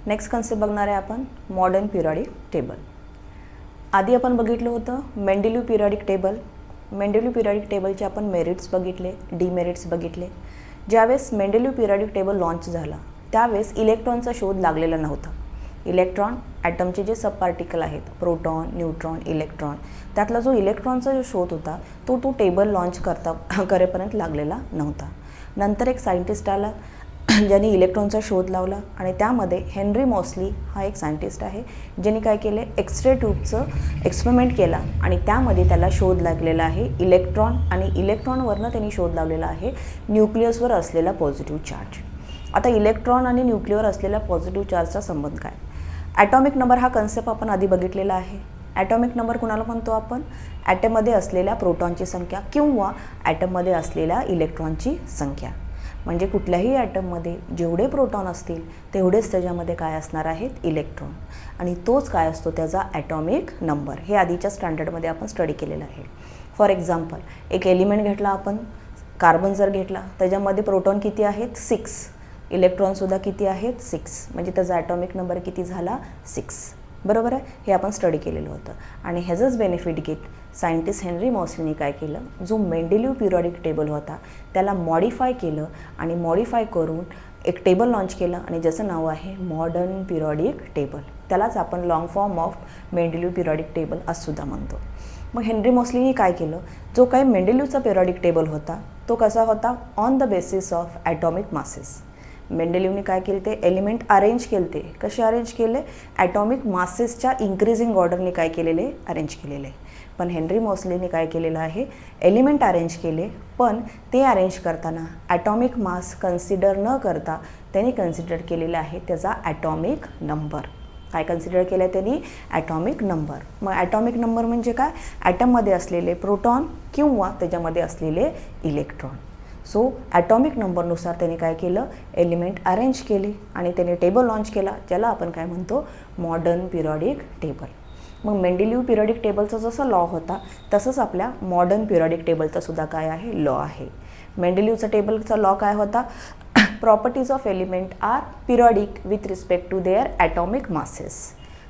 Next concept बघणार आहे आपण मॉडर्न पिरियडिक टेबल. आधी आपण बघितलं होतं मेंडेलिव्ह पिरियडिक टेबल. मेंडेलिव्ह पिरियडिक टेबलचे आपण मेरिट्स बघितले, डीमेरिट्स बघितले. ज्यावेळेस मेंडेलिव्ह पिरियडिक टेबल लॉन्च झाला त्यावेळेस इलेक्ट्रॉनचा शोध लागलेला नव्हता. इलेक्ट्रॉन ॲटमचे जे सब पार्टिकल आहेत प्रोटॉन, न्यूट्रॉन, इलेक्ट्रॉन, त्यातला जो इलेक्ट्रॉनचा जो शोध होता तो टेबल लॉन्च करेपर्यंत लागलेला नव्हता. नंतर एक सायंटिस्ट आला ज्यांनी इलेक्ट्रॉनचा शोध लावला आणि त्यामध्ये हेनरी मॉसली हा एक सायंटिस्ट आहे ज्यांनी काय केले एक्स-रे ट्यूबचं एक्सपेरिमेंट केला आणि त्यामध्ये त्याला शोध लागलेला आहे इलेक्ट्रॉन आणि इलेक्ट्रॉनवरनं त्यांनी शोध लावलेला आहे न्यूक्लियसवर असलेला पॉझिटिव्ह चार्ज. आता इलेक्ट्रॉन आणि न्यूक्लिअर असलेल्या पॉझिटिव्ह चार्जचा संबंध काय? ॲटॉमिक नंबर हा कन्सेप्ट आपण आधी बघितलेला आहे. ॲटॉमिक नंबर कुणाला म्हणतो आपण? ॲटममध्ये असलेल्या प्रोटॉनची संख्या किंवा ॲटममध्ये असलेल्या इलेक्ट्रॉनची संख्या. म्हणजे कुठल्याही ॲटममध्ये जेवढे प्रोटॉन असतील तेवढेच त्याच्यामध्ये काय असणार आहेत इलेक्ट्रॉन आणि तोच काय असतो त्याचा ॲटॉमिक नंबर. हे आधीच्या स्टँडर्डमध्ये आपण स्टडी केलेलं आहे. फॉर एक्झाम्पल एक एलिमेंट घेतला आपण, कार्बन जर घेतला त्याच्यामध्ये प्रोटॉन किती आहेत 6, इलेक्ट्रॉनसुद्धा किती आहेत 6, म्हणजे त्याचा ॲटॉमिक नंबर किती झाला 6. बरोबर आहे. हे आपण स्टडी केलेलं होतं आणि ह्याचंच बेनिफिट घेत सायंटिस्ट हेनरी मॉसलीने काय केलं, जो मेंडेलिव्ह पिरियडिक टेबल होता त्याला मॉडिफाय केलं आणि मॉडिफाय करून एक टेबल लॉन्च केलं आणि ज्याचं नाव आहे मॉडर्न पिरियडिक टेबल. त्यालाच आपण long form of Mendeleev periodic table असंसुद्धा म्हणतो. मग हेनरी मॉसलीने काय केलं, जो काही मेंडेलिव्हचा पिरियडिक टेबल होता तो कसा होता on the basis of atomic masses. मेंडेलिव्हने काय केले ते एलिमेंट अरेंज केले ते कसे अरेंज केले ॲटॉमिक मासेसच्या इन्क्रीजिंग ऑर्डरने काय केलेले अरेंज केलेले. पण हेनरी मॉसलीने काय केलेलं आहे एलिमेंट अरेंज केले पण ते अरेंज करताना ॲटॉमिक मास कन्सिडर न करता त्यांनी कन्सिडर केलेलं आहे त्याचा ॲटॉमिक नंबर. काय कन्सिडर केलं आहे त्यांनी ॲटॉमिक नंबर. मग ॲटॉमिक नंबर म्हणजे काय ॲटममध्ये असलेले प्रोटॉन किंवा त्याच्यामध्ये असलेले इलेक्ट्रॉन. सो ॲटॉमिक नंबरनुसार त्यांनी काय केलं एलिमेंट अरेंज केले आणि त्याने टेबल लॉन्च केला ज्याला आपण काय म्हणतो मॉडर्न पिरियडिक टेबल. मग मेंडेलिव्ह पिरियडिक टेबलचा जसं लॉ होता तसंच आपल्या मॉडर्न पिरियडिक टेबलचा सुद्धा काय आहे लॉ आहे. मेंडेलिव्हचा टेबलचा लॉ काय होता properties of element are periodic with respect to their atomic masses.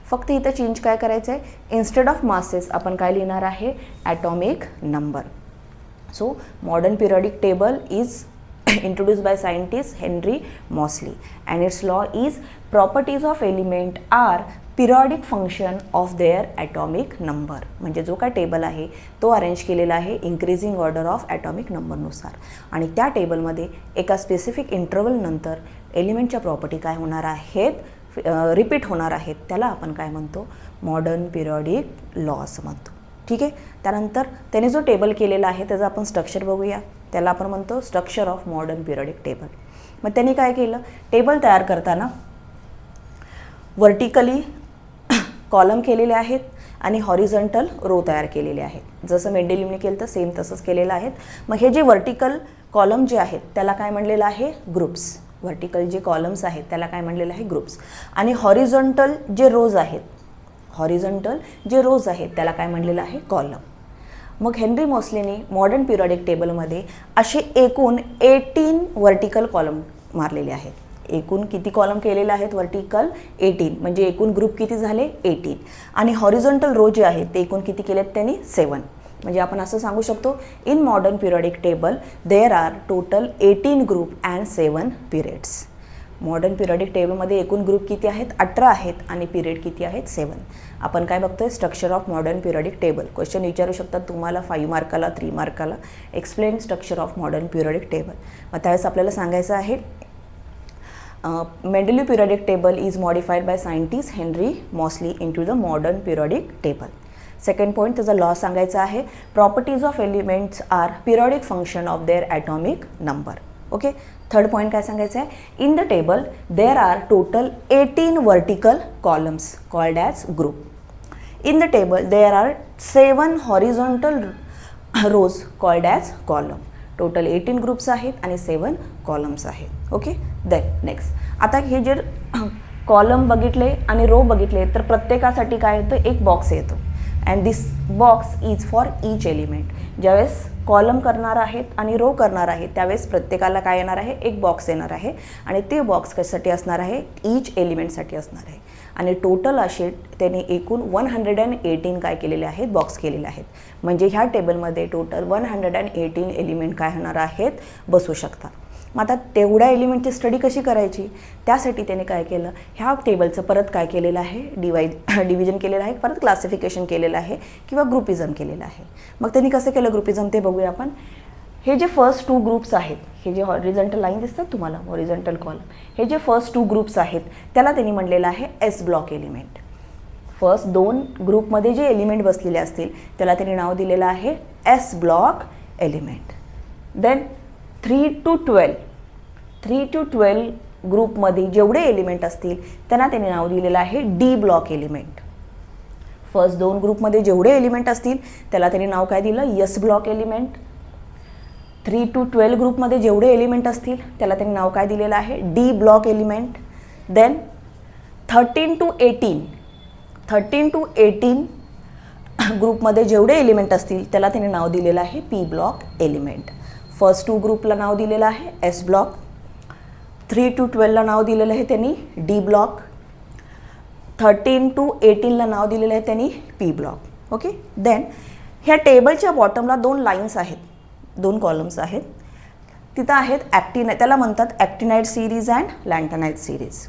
फक्त इथं चेंज काय करायचं आहे इन्स्टेड ऑफ मासेस आपण काय लिहिणार आहे atomic number. So modern periodic table is introduced by scientist Henry Moseley and its law is properties of element are periodic function of their atomic number. म्हणजे जो काय टेबल आहे तो अरेंज केलेला आहे इंक्रीजिंग ऑर्डर ऑफ ॲटॉमिक नंबरनुसार आणि त्या टेबलमध्ये एका स्पेसिफिक इंटरवल नंतर एलिमेंटच्या प्रॉपर्टी काय होणार आहेत रिपीट होणार आहेत त्याला आपण काय म्हणतो मॉडर्न पिरियडिक लॉ असं म्हणतो. ठीक आहे. त्यानंतर त्याने जो टेबल केलेला आहे त्याचं आपण स्ट्रक्चर बघूया. त्याला आपण म्हणतो structure of modern periodic table. मग त्यांनी काय केलं टेबल तयार करताना व्हर्टिकली कॉलम केलेले आहेत आणि हॉरिझॉन्टल रो तयार केलेले आहेत. जसं मेंडेलिव्हने केलं तर सेम तसंच केलेलं आहेत. मग हे जे व्हर्टिकल कॉलम जे आहेत त्याला काय म्हणलेलं आहे ग्रुप्स. व्हर्टिकल जे कॉलम्स आहेत त्याला काय म्हणलेलं आहे ग्रुप्स आणि हॉरिझॉन्टल जे रोज आहेत त्याला काय म्हणलेलं आहे कॉलम. मग हेनरी मॉसलीने मॉडर्न पिरियडिक टेबलमध्ये असे एकूण 18 व्हर्टिकल कॉलम मारलेले आहेत. एकूण किती कॉलम केलेले आहेत व्हर्टिकल 18 म्हणजे एकूण ग्रुप किती झाले 18 आणि हॉरिझॉन्टल रो जे आहेत ते एकूण किती केलेत त्यांनी 7. म्हणजे आपण असं सांगू शकतो in modern periodic table there are total 18 group and 7 periods. Modern periodic टेबलमध्ये एकूण ग्रुप किती आहेत 18 आहेत आणि पिरियड किती आहेत 7. आपण काय बघतोय structure of modern periodic table. Question विचारू शकतात तुम्हाला 5 मार्काला 3 मार्काला explain structure of modern periodic table. मग त्यावेळेस आपल्याला सांगायचं आहे Mendeleev periodic table is modified by scientist Henry Moseley into the modern periodic table. Second point त्याचा लॉ सांगायचा आहे properties of elements are periodic function of their atomic number. Okay. Third point काय सांगायचं आहे in the table there are total 18 vertical columns called as group. In the table there are 7 horizontal rows called as column. Total 18 groups आहेत आणि 7 columns आहेत. Okay. Then next आता हे जे column बघितले आणि रो बघितले तर प्रत्येकासाठी काय येतं एक बॉक्स येतो and this box is for each element. ज्यावेळेस कॉलम करणार आहेत आणि रो करणार आहेत त्यावेळेस प्रत्येकाला काय येणार आहे, एक बॉक्स येणार आहे आणि ते बॉक्स कशासाठी असणार आहे, ईच एलिमेंटसाठी असणार आहे. आणि टोटल असे त्याने एकूण 118 काय केलेले आहेत, बॉक्स केलेले आहेत. म्हणजे ह्या टेबलमध्ये टोटल 118 एलिमेंट काय होणार आहेत, बसू शकतात. मग आता तेवढ्या एलिमेंटची स्टडी कशी करायची, त्यासाठी त्याने काय केलं, ह्या टेबलचं परत काय केलेलं आहे, डिव्हिजन केलेलं आहे, परत क्लासिफिकेशन केलेलं आहे किंवा ग्रुपिझम केलेलं आहे. मग त्यांनी कसं केलं ग्रुपिझम ते बघूया आपण. हे जे फर्स्ट 2 ग्रुप्स आहेत, हे जे हॉरिझॉन्टल लाईन दिसतात तुम्हाला, हॉरिझॉन्टल कॉलम, हे जे फर्स्ट 2 ग्रुप्स आहेत त्याला त्यांनी म्हणलेलं आहे एस ब्लॉक एलिमेंट. फर्स्ट 2 ग्रुपमध्ये जे एलिमेंट बसलेले असतील त्याला त्यांनी नाव दिलेलं आहे s block element. Then 3 to 12 ग्रुपमध्ये जेवढे एलिमेंट असतील त्यांना त्यांनी नाव दिलेलं आहे डी ब्लॉक एलिमेंट. फर्स्ट 2 ग्रुपमध्ये जेवढे एलिमेंट असतील त्याला त्यांनी नाव काय दिलं, एस ब्लॉक एलिमेंट. 3 to 12 ग्रुपमध्ये जेवढे एलिमेंट असतील त्याला त्यांनी नाव काय दिलेलं आहे, d block element. Then 13 to 18 ग्रुपमध्ये जेवढे एलिमेंट असतील त्याला त्यांनी नाव दिलेलं आहे पी ब्लॉक एलिमेंट. फर्स्ट 2 ग्रुपला नाव दिलेलं आहे एस ब्लॉक. 3 to 12ला नाव दिलेलं आहे त्यांनी डी ब्लॉक. 13 to 18ला नाव दिलेलं आहे त्यांनी पी ब्लॉक. ओके. देन ह्या टेबलच्या बॉटमला 2 लाईन्स आहेत, 2 कॉलम्स आहेत. तिथं आहेत त्याला म्हणतात ॲक्टिनाइड सिरीज अँड लॅन्थनाइड सिरीज.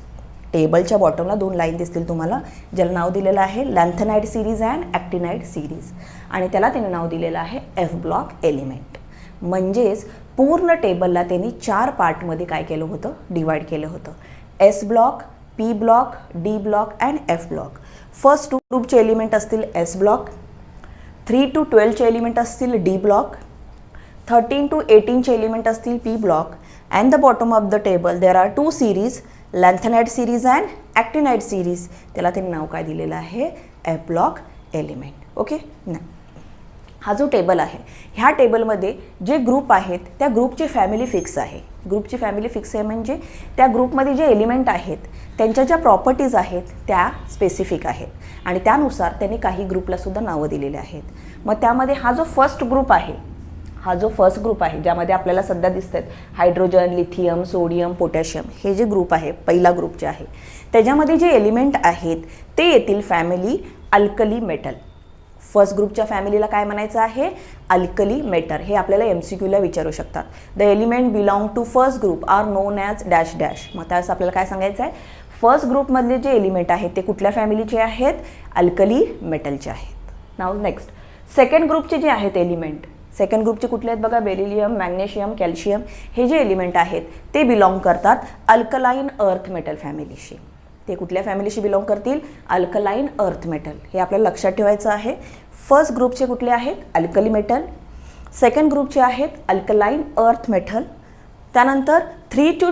टेबलच्या बॉटमला 2 लाईन दिसतील तुम्हाला, ज्याला नाव दिलेलं आहे लॅन्थनाइड सिरीज अँड ॲक्टिनाइड सिरीज आणि त्याला त्याने नाव दिलेलं आहे एफ ब्लॉक एलिमेंट. म्हणजेच पूर्ण टेबलला त्यांनी 4 पार्टमध्ये काय केलं होतं, डिवाइड केलं होतं. S block, P block, D block and F block. First 2 ग्रुपचे एलिमेंट असतील एस ब्लॉक. 3 to 12चे एलिमेंट असतील डी ब्लॉक. 13 to 18चे एलिमेंट असतील P block. And the bottom of the table there are 2 series, lanthanide series and actinide series. त्याला त्यांनी नाव काय दिलेलं आहे, एफ ब्लॉक एलिमेंट. ओके. हा जो टेबल आहे ह्या टेबलमध्ये जे ग्रुप आहेत त्या ग्रुपची फॅमिली फिक्स आहे. ग्रुपची फॅमिली फिक्स आहे म्हणजे त्या ग्रुपमध्ये जे एलिमेंट आहेत त्यांच्या ज्या प्रॉपर्टीज आहेत त्या स्पेसिफिक आहेत आणि त्यानुसार त्यांनी काही ग्रुपलासुद्धा नावं दिलेली आहेत. मग त्यामध्ये हा जो फर्स्ट ग्रुप आहे ज्यामध्ये आपल्याला सध्या दिसतात हायड्रोजन, लिथियम, सोडियम, पोटॅशियम, हे जे ग्रुप आहे पहिला ग्रुप जे आहे त्याच्यामध्ये जे एलिमेंट आहेत ते येतील फॅमिली अल्कली मेटल. फर्स्ट ग्रुपच्या फॅमिलीला काय म्हणायचं आहे, अल्कली मेटल. हे आपल्याला MCQला विचारू शकतात. The element belong to first group are known as dash dash. मग त्यावेळेस आपल्याला काय सांगायचं आहे, फर्स्ट ग्रुपमधले जे एलिमेंट आहेत ते कुठल्या फॅमिलीचे आहेत, अल्कली मेटलचे आहेत. नाव नेक्स्ट सेकंड ग्रुपचे जे आहेत एलिमेंट, सेकंड ग्रुपचे कुठले आहेत बघा, बेरिलियम, मॅग्नेशियम, कॅल्शियम, हे जे एलिमेंट आहेत ते बिलॉंग करतात अल्कलाइन अर्थ मेटल फॅमिलीशी. ते कुठल्या फॅमिलीशी बिलॉंग करतील, अल्कलाइन अर्थ मेटल. हे आपल्याला लक्षात ठेवायचं आहे. फर्स्ट ग्रुपचे कुठले आहेत, अल्कली मेटल. सेकंड ग्रुपचे आहेत अल्कलाइन अर्थ मेटल. त्यानंतर 3 to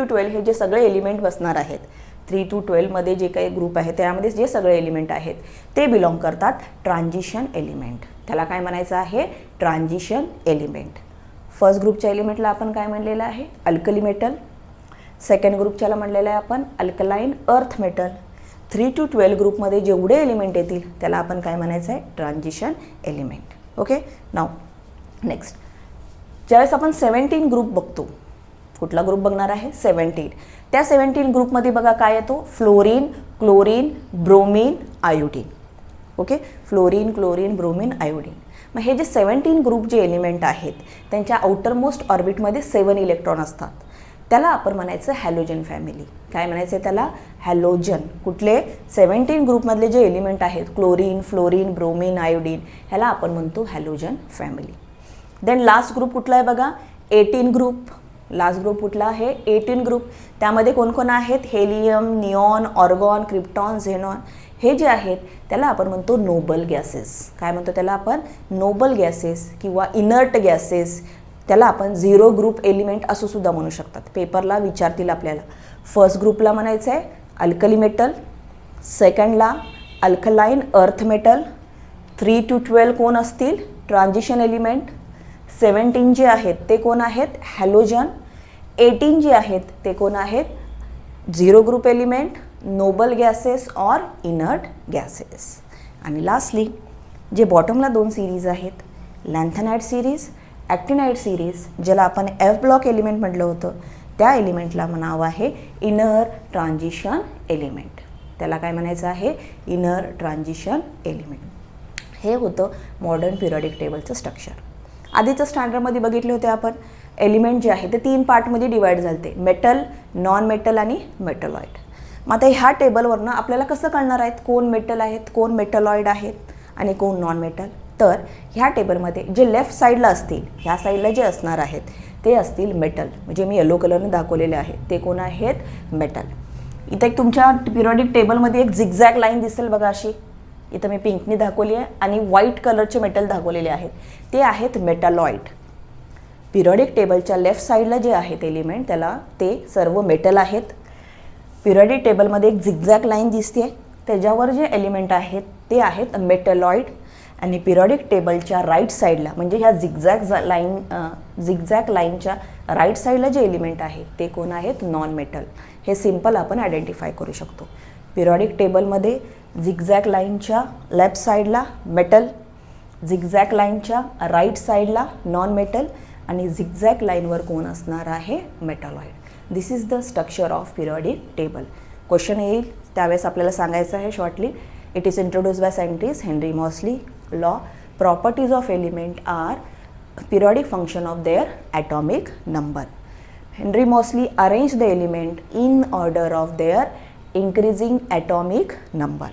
12 हे जे सगळे एलिमेंट बसणार आहेत, 3 to 12मध्ये जे काही ग्रुप आहे त्यामध्ये जे सगळे एलिमेंट आहेत ते बिलॉंग करतात ट्रान्झिशन एलिमेंट. त्याला काय म्हणायचं आहे, ट्रान्झिशन एलिमेंट. फर्स्ट ग्रुपच्या एलिमेंटला आपण काय म्हणलेलं आहे, अल्कली मेटल. सेकंड ग्रुपच्याला म्हणलेलं आहे आपण अल्कलाइन अर्थ मेटल. 3 to 12 ग्रुपमध्ये जेवढे एलिमेंट येतील त्याला आपण काय म्हणायचं आहे, ट्रान्झिशन एलिमेंट. ओके. नाव नेक्स्ट ज्यावेळेस आपण 17 ग्रुप बघतो, कुठला ग्रुप बघणार आहे, 17. त्या 17 ग्रुपमध्ये बघा काय येतो, fluorine, chlorine, bromine, iodine. Okay. Fluorine, chlorine, bromine, iodine. मग हे जे 17 ग्रुप जे एलिमेंट आहेत त्यांच्या आउटरमोस्ट ऑर्बिटमध्ये 7 इलेक्ट्रॉन असतात. त्याला आपण म्हणायचं हॅलोजन फॅमिली. काय म्हणायचं त्याला, हॅलोजन. कुठले, 17 ग्रुपमधले जे एलिमेंट आहेत क्लोरीन, फ्लोरीन, ब्रोमीन, आयोडीन, ह्याला आपण म्हणतो halogen family. Then last group कुठला आहे बघा, 18 ग्रुप. लास्ट ग्रुप कुठला आहे, 18 ग्रुप. त्यामध्ये कोण कोण आहेत, helium, neon, argon, krypton, xenon, हे जे आहेत त्याला आपण म्हणतो नोबल गॅसेस. काय म्हणतो त्याला आपण, नोबल गॅसेस किंवा इनर्ट गॅसेस. त्याला आपण 0 ग्रुप एलिमेंट असं सुद्धा म्हणू शकतात. पेपरला विचारतील आपल्याला. फर्स्ट ग्रुपला म्हणायचं आहे अल्कली मेटल, सेकंडला अल्कलाइन अर्थ मेटल. 3 to 12 कोण असतील, ट्रान्झिशन एलिमेंट. 17 जे आहेत ते कोण आहेत, हॅलोजन. 18 जे आहेत ते कोण आहेत, 0 group element, noble gases or inert gases. आणि लास्टली जे बॉटमला 2 सिरीज आहेत, लॅन्थेनाइड सिरीज, ॲक्टिनाइड सिरीज, ज्याला आपण F ब्लॉक एलिमेंट म्हटलं होतं, त्या एलिमेंटला नाव आहे इनर ट्रान्झिशन एलिमेंट. त्याला काय म्हणायचं आहे? Inner transition element. हे होतं मॉडर्न पिरियॉडिक टेबलचं स्ट्रक्चर. आधीचं स्टँडर्डमध्ये बघितले होते आपण, एलिमेंट जे आहे ते 3 पार्टमध्ये डिवाईड झाले, मेटल, नॉन मेटल आणि मेटलॉइड. मग आता ह्या टेबलवरनं आपल्याला कसं कळणार आहेत कोण मेटल आहेत, कोण मेटलॉइड आहेत आणि कोण नॉन मेटल? तर ह्या टेबलमध्ये जे लेफ्ट साईडला असतील, ह्या साईडला जे असणार आहेत ते असतील मेटल, म्हणजे मी येलो कलरने दाखवलेले आहे ते कोण आहेत? मेटल. इथं एक तुमच्या पिरियॉडिक टेबलमध्ये एक झिगझॅग लाईन दिसेल बघा अशी, इथं मी पिंकनी दाखवली आहे आणि व्हाईट कलरचे मेटल दाखवलेले आहेत, ते आहेत मेटलॉइड. पिरियॉडिक टेबलच्या लेफ्ट साईडला जे आहेत एलिमेंट त्याला ते सर्व मेटल आहेत. पिरियॉडिक टेबलमध्ये एक झिगझॅग लाईन दिसते, त्याच्यावर जे एलिमेंट आहेत ते आहेत मेटलॉइड. आणि पिरियॉडिक टेबलच्या राईट साईडला म्हणजे ह्या झिगझॅग लाईनच्या राईट साईडला जे एलिमेंट आहेत ते कोण आहेत? Non metal. हे सिम्पल आपण आयडेंटिफाय करू शकतो. पिरियॉडिक टेबलमध्ये झिगझॅग लाईनच्या लेफ्ट साईडला मेटल, झिगझॅग लाईनच्या राईट साईडला नॉन मेटल आणि झिगझॅग लाईनवर कोण असणार आहे? Metalloid. This is the structure of periodic table. Question येईल त्यावेळेस आपल्याला सांगायचं आहे shortly. It is introduced by scientist Henry Moseley. Law, properties of element are periodic function of their atomic number. Henry Moseley arranged the element in order of their increasing atomic number.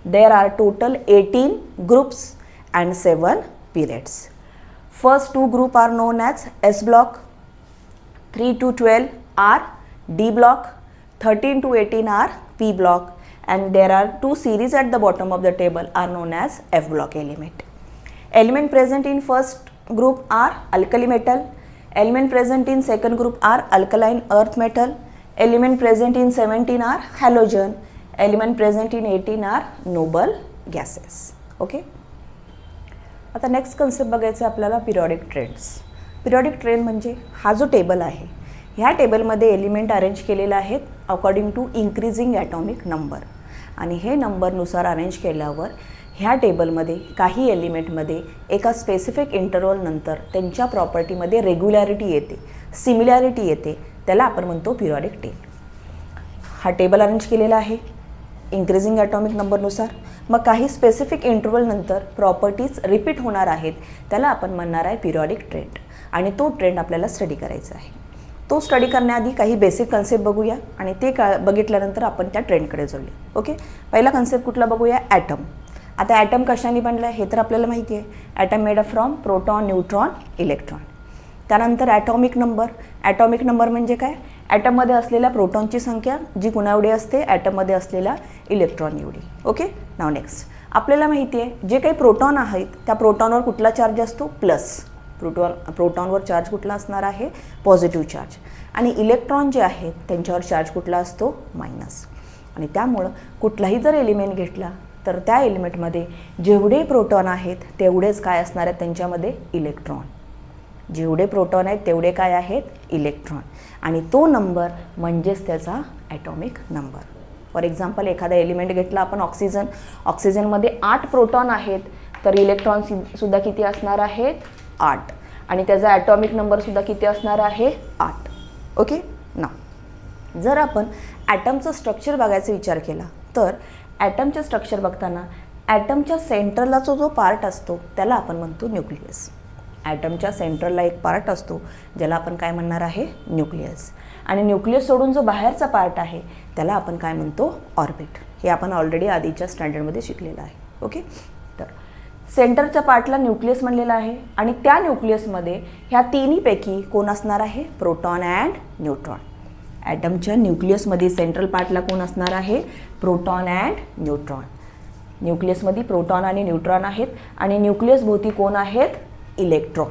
There are total 18 groups and 7 periods. First 2 groups are known as S block, 3 to 12 are D block, 13 to 18 are P block, and there are 2 series at the bottom of the table are known as F block element. Element present in first group are alkali metal, element present in second group are alkaline earth metal, element present in 17 are halogen, element present in 18 are noble gases. Okay. आता next concept बघायचं आपल्याला periodic trends. Periodic trend म्हणजे हा जो table आहे ह्या टेबलमध्ये element arrange केलेले आहेत according to increasing atomic number. आणि हे नंबरनुसार अरेंज केल्यावर ह्या टेबलमध्ये काही एलिमेंटमध्ये एका स्पेसिफिक इंटरवलनंतर त्यांच्या प्रॉपर्टीमध्ये रेग्युलॅरिटी येते, सिमिलॅरिटी येते, त्याला आपण म्हणतो पिरियॉडिक टेबल. हा टेबल अरेंज केलेला आहे इन्क्रीजिंग ॲटॉमिक नंबरनुसार. मग काही स्पेसिफिक इंटरवलनंतर प्रॉपर्टीज रिपीट होणार आहेत, त्याला आपण म्हणणार आहे पिरियॉडिक ट्रेंड. आणि तो ट्रेंड आपल्याला स्टडी करायचा आहे. तो स्टडी करण्याआधी काही बेसिक कन्सेप्ट बघूया आणि ते बघितल्यानंतर आपण त्या ट्रेंडकडे जाऊया. ओके. पहिला कन्सेप्ट कुठला बघूया? ॲटम. आता ॲटम कशाने बनला आहे हे तर आपल्याला माहिती आहे. Atom made up from proton, neutron, electron. त्यानंतर ॲटॉमिक नंबर. ॲटॉमिक नंबर म्हणजे काय? ॲटममध्ये असलेल्या प्रोटॉनची संख्या जी कुणाएवढी असते? ॲटममध्ये असलेल्या इलेक्ट्रॉन एवढी. ओके. नाव नेक्स्ट आपल्याला माहिती आहे जे काही प्रोटॉन आहेत त्या प्रोटॉनवर कुठला चार्ज असतो? प्लस. प्रोटॉनवर चार्ज कुठला असणार आहे? Positive charge. आणि इलेक्ट्रॉन जे आहेत त्यांच्यावर चार्ज कुठला असतो? मायनस. आणि त्यामुळं कुठलाही जर एलिमेंट घेतला तर त्या एलिमेंटमध्ये जेवढे प्रोटॉन आहेत तेवढेच काय असणार आहेत त्यांच्यामध्ये? इलेक्ट्रॉन. जेवढे प्रोटॉन आहेत तेवढे काय आहेत? इलेक्ट्रॉन. आणि तो नंबर म्हणजेच त्याचा ॲटॉमिक नंबर. फॉर एक्झाम्पल एखादा एलिमेंट घेतला आपण ऑक्सिजन. ऑक्सिजनमध्ये 8 प्रोटॉन आहेत तर इलेक्ट्रॉन सुद्धा किती असणार आहेत? 8. आणि त्याचा ॲटॉमिक नंबरसुद्धा किती असणार आहे? 8. ओके. ना जर आपण ॲटमचं स्ट्रक्चर बघायचा विचार केला तर ॲटमचं स्ट्रक्चर बघताना ॲटमच्या सेंटरला जो पार्ट असतो त्याला आपण म्हणतो न्यूक्लियस. ॲटमच्या सेंटरला एक पार्ट असतो ज्याला आपण काय म्हणणार आहे? न्यूक्लियस. आणि न्यूक्लियस सोडून जो बाहेरचा पार्ट आहे त्याला आपण काय म्हणतो? ऑर्बिट. हे आपण ऑलरेडी आधीच्या स्टँडर्डमध्ये शिकलेलं आहे. ओके. तर सेंटरच्या पार्टला न्यूक्लियस म्हणलेलं आहे आणि त्या न्यूक्लियसमध्ये ह्या तिन्हीपैकी कोण असणार आहे? Proton and neutron. ॲटमच्या न्यूक्लियसमध्ये सेंट्रल पार्टला कोण असणार आहे? Proton and neutron. न्यूक्लियसमध्ये प्रोटॉन आणि न्यूट्रॉन आहेत आणि न्यूक्लियस भोवती कोण आहेत? इलेक्ट्रॉन.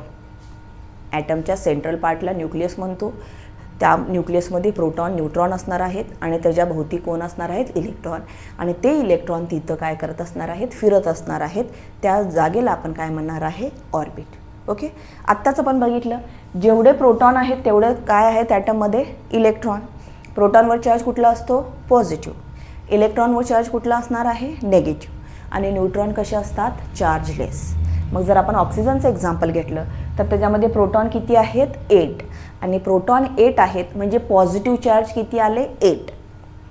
ॲटमच्या सेंट्रल पार्टला न्यूक्लियस म्हणतो. त्या न्यूक्लियसमध्ये प्रोटॉन, न्यूट्रॉन असणार आहेत आणि त्याच्या भोवती कोण असणार आहेत? इलेक्ट्रॉन. आणि ते इलेक्ट्रॉन तिथं काय करत असणार आहेत? फिरत असणार आहेत. त्या जागेला आपण काय म्हणणार आहे? ऑर्बिट. ओके. आत्ताच आपण बघितलं जेवढे प्रोटॉन आहेत तेवढं काय आहेत ॲटममध्ये? इलेक्ट्रॉन. प्रोटॉनवर चार्ज कुठला असतो? पॉझिटिव्ह. इलेक्ट्रॉनवर चार्ज कुठला असणार आहे? नेगेटिव्ह. आणि न्यूट्रॉन कसे असतात? चार्जलेस. मग जर आपण ऑक्सिजनचं एक्झाम्पल घेतलं तर त्याच्यामध्ये प्रोटॉन किती आहेत 8 आणि प्रोटॉन 8 आहेत म्हणजे पॉझिटिव्ह चार्ज किती आले 8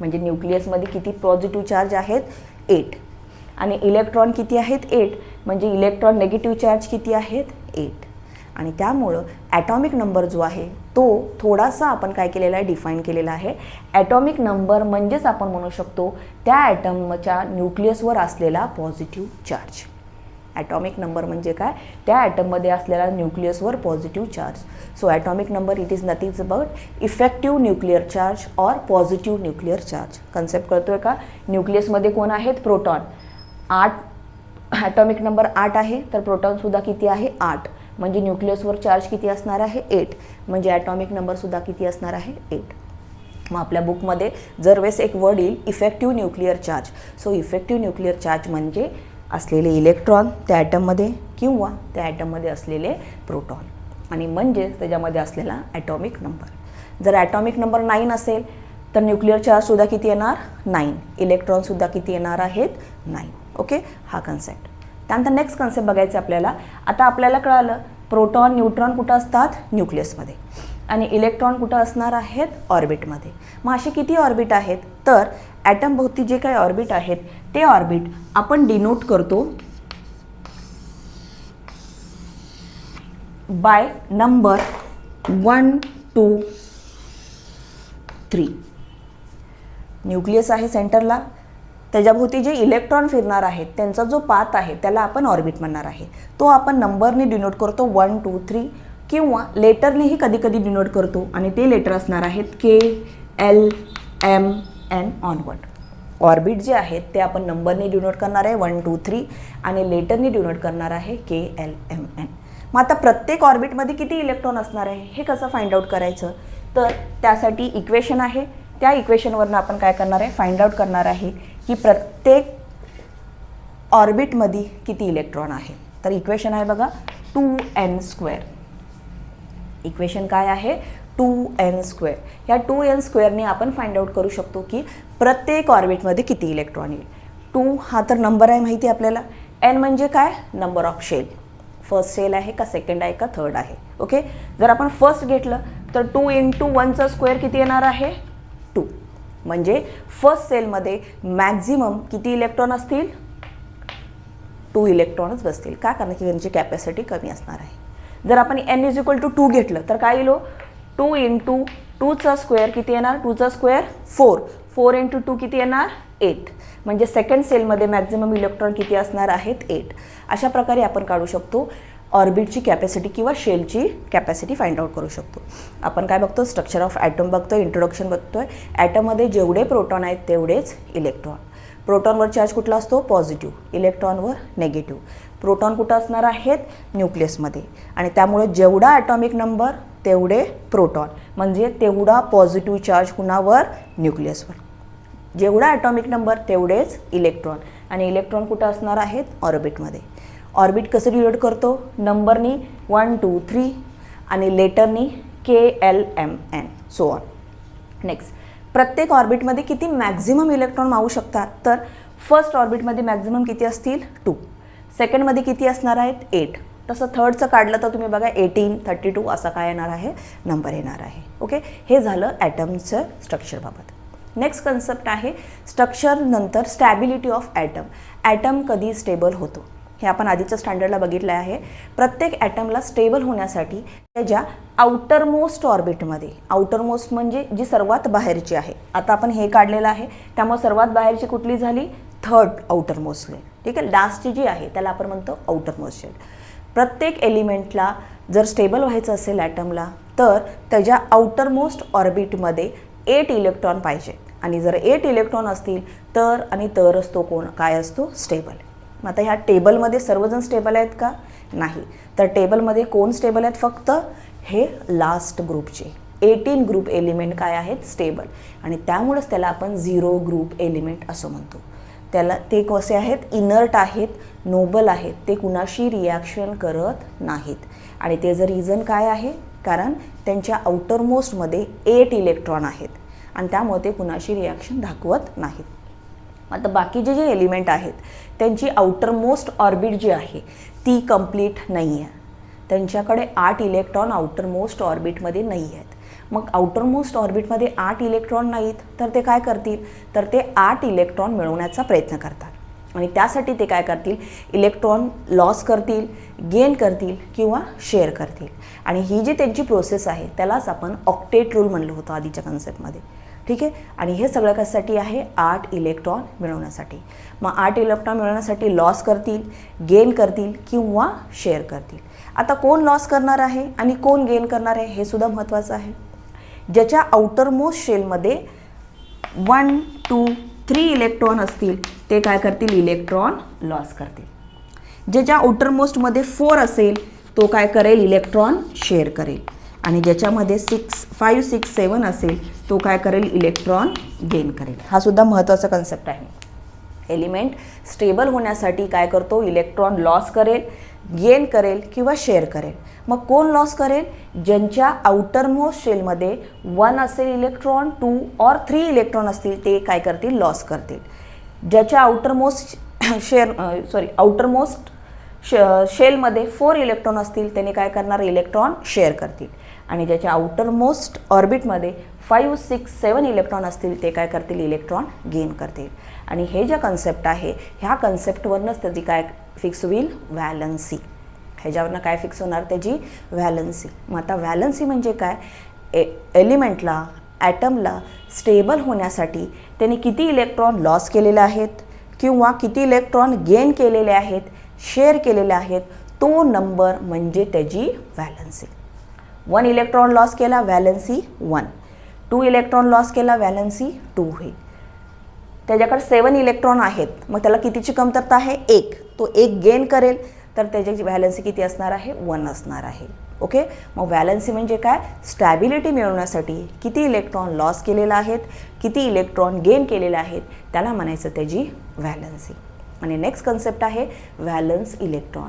म्हणजे न्यूक्लियसमध्ये किती पॉझिटिव्ह चार्ज आहेत 8 आणि इलेक्ट्रॉन किती आहेत 8 म्हणजे इलेक्ट्रॉन नेगेटिव्ह चार्ज किती आहेत 8 आणि त्यामुळं ॲटॉमिक नंबर जो आहे तो थोडासा आपण काय केलेला आहे डिफाईन केलेला आहे. ॲटॉमिक नंबर म्हणजेच आपण म्हणू शकतो त्या ॲटमच्या न्यूक्लियसवर असलेला पॉझिटिव्ह चार्ज. ॲटॉमिक नंबर म्हणजे काय त्या ॲटममध्ये असलेला न्यूक्लियसवर positive charge. So atomic number it is nothing but effective nuclear charge or positive nuclear charge. Concept कळतोय का. न्यूक्लियसमध्ये कोण आहेत प्रोटॉन 8 ॲटॉमिक नंबर 8 आहे तर प्रोटॉनसुद्धा किती आहे 8 म्हणजे न्यूक्लियसवर चार्ज किती असणार आहे 8 म्हणजे ॲटॉमिक नंबरसुद्धा किती असणार आहे 8. मग आपल्या बुकमध्ये जर वेळेस एक वर्ड येईल effective nuclear charge. So effective nuclear charge म्हणजे असलेले इलेक्ट्रॉन त्या ॲटममध्ये किंवा त्या ॲटममध्ये असलेले प्रोटॉन आणि म्हणजेच त्याच्यामध्ये असलेला ॲटॉमिक नंबर. जर ॲटॉमिक नंबर 9 असेल तर न्यूक्लिअर चार्जसुद्धा किती येणार 9 इलेक्ट्रॉनसुद्धा किती येणार आहेत 9. ओके हा कन्सेप्ट. त्यानंतर नेक्स्ट कन्सेप्ट बघायचं आपल्याला. आता आपल्याला कळालं प्रोटॉन न्यूट्रॉन कुठं असतात न्यूक्लियसमध्ये आणि इलेक्ट्रॉन कुठं असणार आहेत ऑर्बिटमध्ये. मग असे किती ऑर्बिट आहेत तर ॲटमभोवती जे काही ऑर्बिट आहेत ते ऑर्बिट आपण डिनोट करतो बाय नंबर 1 2 3. न्यूक्लियस आहे सेंटरला त्याच्याभोवती जे इलेक्ट्रॉन फिरणार आहेत त्यांचा जो पाथ आहे त्याला आपण ऑर्बिट म्हणणार आहे. तो आपण नंबरने डिनोट करतो 1 2 3 किंवा लेटरनेही कधी कधी डिनोट करतो आणि ते लेटर असणार आहेत KL MN ऑनवर्ड. ऑर्बिट जे आहेत ते आपण नंबरने डिनोट करणार आहे 1 2 3 आणि लेटरने डिनोट करणार आहे KL MN. मग आता प्रत्येक ऑर्बिटमध्ये किती इलेक्ट्रॉन असणार आहे हे कसं फाइंड आउट करायचं तर त्यासाठी इक्वेशन आहे. त्या इक्वेशनवरून आपण काय करणार आहे फाइंड आउट करणार आहे की प्रत्येक ऑर्बिटमध्ये किती इलेक्ट्रॉन आहे. तर इक्वेशन आहे बघा 2n². इक्वेशन काय आहे 2n². या 2n² आपण फाइंड आउट करू शकतो की प्रत्येक ऑर्बिटमध्ये किती इलेक्ट्रॉन येईल. 2 हा तर नंबर आहे माहिती आपल्याला. n म्हणजे काय number of shell. First shell आहे का सेकंड आहे का थर्ड आहे. ओके जर आपण फर्स्ट घेतलं तर 2 × 1² किती येणार आहे 2 म्हणजे फर्स्ट सेलमध्ये मॅक्झिमम किती इलेक्ट्रॉन असतील 2 इलेक्ट्रॉनच बसतील. का कारण की त्यांची कॅपॅसिटी कमी असणार आहे. जर आपण n = 2 घेतलं तर काय येईल 2 × 2² किती येणार 2² 4 4 × 2 किती येणार 8 म्हणजे सेकंड सेलमध्ये मॅक्झिमम इलेक्ट्रॉन किती असणार आहेत 8. अशा प्रकारे आपण काढू शकतो ऑर्बिटची कॅपॅसिटी किंवा शेलची कॅपॅसिटी फाइंड आउट करू शकतो. आपण काय बघतो स्ट्रक्चर ऑफ ॲटम बघतोय इंट्रोडक्शन बघतोय. ॲटममध्ये जेवढे प्रोटॉन आहेत तेवढेच इलेक्ट्रॉन. प्रोटॉनवर चार्ज कुठला असतो पॉझिटिव्ह इलेक्ट्रॉनवर नेगेटिव्ह. प्रोटॉन कुठं असणार आहेत न्यूक्लियसमध्ये आणि त्यामुळे जेवढा ॲटॉमिक नंबर तेवढे प्रोटॉन म्हणजे तेवढा पॉझिटिव्ह चार्ज कुणावर न्यूक्लियसवर. जेवढा ॲटॉमिक नंबर तेवढेच इलेक्ट्रॉन आणि इलेक्ट्रॉन कुठं असणार आहेत ऑर्बिटमध्ये. ऑर्बिट कसं डिनोट करतो नंबरनी 1 2 3 आणि लेटरनी KL MN so on. Next प्रत्येक ऑर्बिटमध्ये किती मॅक्झिमम इलेक्ट्रॉन मावू शकतात तर फर्स्ट ऑर्बिटमध्ये मॅक्झिमम किती असतील 2. सेकंडमध्ये किती असणार आहेत 8. तसं थर्डचं काढलं तर तुम्ही बघा 18 32 असा काय येणार आहे नंबर येणार आहे. ओके हे झालं ॲटमचं स्ट्रक्चरबाबत. नेक्स्ट कन्सेप्ट आहे स्ट्रक्चर नंतर स्टॅबिलिटी ऑफ ॲटम. ॲटम कधी स्टेबल होतो हे आपण आधीच्या स्टँडर्डला बघितलं आहे. प्रत्येक ॲटमला स्टेबल होण्यासाठी त्याच्या आउटरमोस्ट ऑर्बिटमध्ये आउटरमोस्ट म्हणजे जी सर्वात बाहेरची आहे. आता आपण हे काढलेलं आहे त्यामुळे सर्वात बाहेरची कुठली झाली थर्ड आउटरमोस्ट शेल. ठीक आहे लास्टची जी आहे त्याला आपण म्हणतो आउटरमोस्ट शेल. प्रत्येक एलिमेंटला जर स्टेबल व्हायचं असेल ॲटमला तर त्याच्या आउटरमोस्ट ऑर्बिटमध्ये 8 इलेक्ट्रॉन पाहिजे आणि जर 8 इलेक्ट्रॉन असतील तर आणि तरच तो कोण काय असतो स्टेबल. मग आता ह्या टेबलमध्ये सर्वजण स्टेबल आहेत का नाही तर टेबलमध्ये कोण स्टेबल आहेत फक्त हे लास्ट ग्रुपचे 18 ग्रुप एलिमेंट काय आहेत स्टेबल आणि त्यामुळेच त्याला आपण 0 ग्रुप एलिमेंट असं म्हणतो. त्याला ते कसे आहेत इनर्ट आहेत नोबल आहेत ते कुणाशी रिॲक्शन करत नाहीत आणि ते जर रिझन काय आहे कारण त्यांच्या आउटरमोस्टमध्ये 8 इलेक्ट्रॉन आहेत आणि त्यामुळे ते कुणाशी रिॲक्शन दाखवत नाहीत. आता बाकीचे जे एलिमेंट आहेत त्यांची आउटरमोस्ट ऑर्बिट जी आहे ती कंप्लीट नाही आहे. त्यांच्याकडे 8 इलेक्ट्रॉन आउटर मोस्ट ऑर्बिटमध्ये नाही आहेत. मग आउटर मोस्ट ऑर्बिटमध्ये 8 इलेक्ट्रॉन नाहीत तर ते काय करतील, तर ते 8 इलेक्ट्रॉन मिळवण्याचा प्रयत्न करतात. आणि त्यासाठी ते काय करतील, इलेक्ट्रॉन लॉस करतील, गेन करतील किंवा शेअर करतील. आणि ही जी त्यांची प्रोसेस आहे त्यालाच आपण ऑक्टेट रूल म्हणलं होतं आधीच्या कन्सेप्टमध्ये. ठीक आहे. आणि हे सगळं कशासाठी आहे, 8 इलेक्ट्रॉन मिळवण्यासाठी. मग 8 इलेक्ट्रॉन मिळवण्यासाठी लॉस करतील, गेन करतील किंवा शेअर करतील. आता कोण लॉस करणार आहे आणि कोण गेन करणार आहे हे सुद्धा महत्त्वाचं आहे. ज्याच्या आउटर मोस्ट शेलमध्ये 1, 2, 3 इलेक्ट्रॉन असतील ते काय करतील, इलेक्ट्रॉन लॉस करतील. ज्याच्या आउटर मोस्टमध्ये 4 असेल तो काय करेल, इलेक्ट्रॉन शेअर करेल. आणि ज्याच्यामध्ये 5, 6, 7 असेल तो काय करेल, इलेक्ट्रॉन गेन करेल. हा सुद्धा महत्त्वाचा कन्सेप्ट आहे. एलिमेंट स्टेबल होण्यासाठी काय करतो, इलेक्ट्रॉन लॉस करेल, गेन करेल किंवा शेअर करेल. मग कोण लॉस करेल, ज्यांच्या आउटर मोस्ट शेलमध्ये 1 असेल इलेक्ट्रॉन, 2 और 3 इलेक्ट्रॉन असतील ते काय करतील, लॉस करतील. ज्याच्या आउटर मोस्ट शेलमध्ये 4 इलेक्ट्रॉन असतील त्याने काय करणार, इलेक्ट्रॉन शेअर करतील. आणि ज्याच्या आउटर मोस्ट ऑर्बिटमध्ये 5, 6, 7 इलेक्ट्रॉन असतील ते काय करतील, इलेक्ट्रॉन गेन करतील. आणि हे जे कन्सेप्ट आहे ह्या कन्सेप्टवरनंच त्याची काय फिक्स होईल, व्हॅलन्सी. ह्याच्यावरनं काय फिक्स होणार, त्याची व्हॅलन्सी. मग आता व्हॅलन्सी म्हणजे काय, एलिमेंटला, ॲटमला स्टेबल होण्यासाठी त्याने किती इलेक्ट्रॉन लॉस केलेले आहेत किंवा किती इलेक्ट्रॉन गेन केलेले आहेत, शेअर केलेले आहेत, तो नंबर म्हणजे त्याची व्हॅलन्सी. 1 इलेक्ट्रॉन लॉस केला, व्हॅलन्सी 1. 2 इलेक्ट्रॉन लॉस केला, व्हॅलन्सी 2 होईल. त्याच्याकडे 7 इलेक्ट्रॉन आहेत, मग त्याला कितीची कमतरता आहे, 1. तो 1 गेन करेल तर त्याची व्हॅलन्सी किती असणार आहे, 1 असणार आहे. ओके. मग व्हॅलन्सी म्हणजे काय, स्टॅबिलिटी मिळवण्यासाठी किती इलेक्ट्रॉन लॉस केलेला आहेत, किती इलेक्ट्रॉन गेन केलेले आहेत त्याला म्हणायचं त्याची व्हॅलन्सी. आणि नेक्स्ट कन्सेप्ट आहे व्हॅलन्स इलेक्ट्रॉन.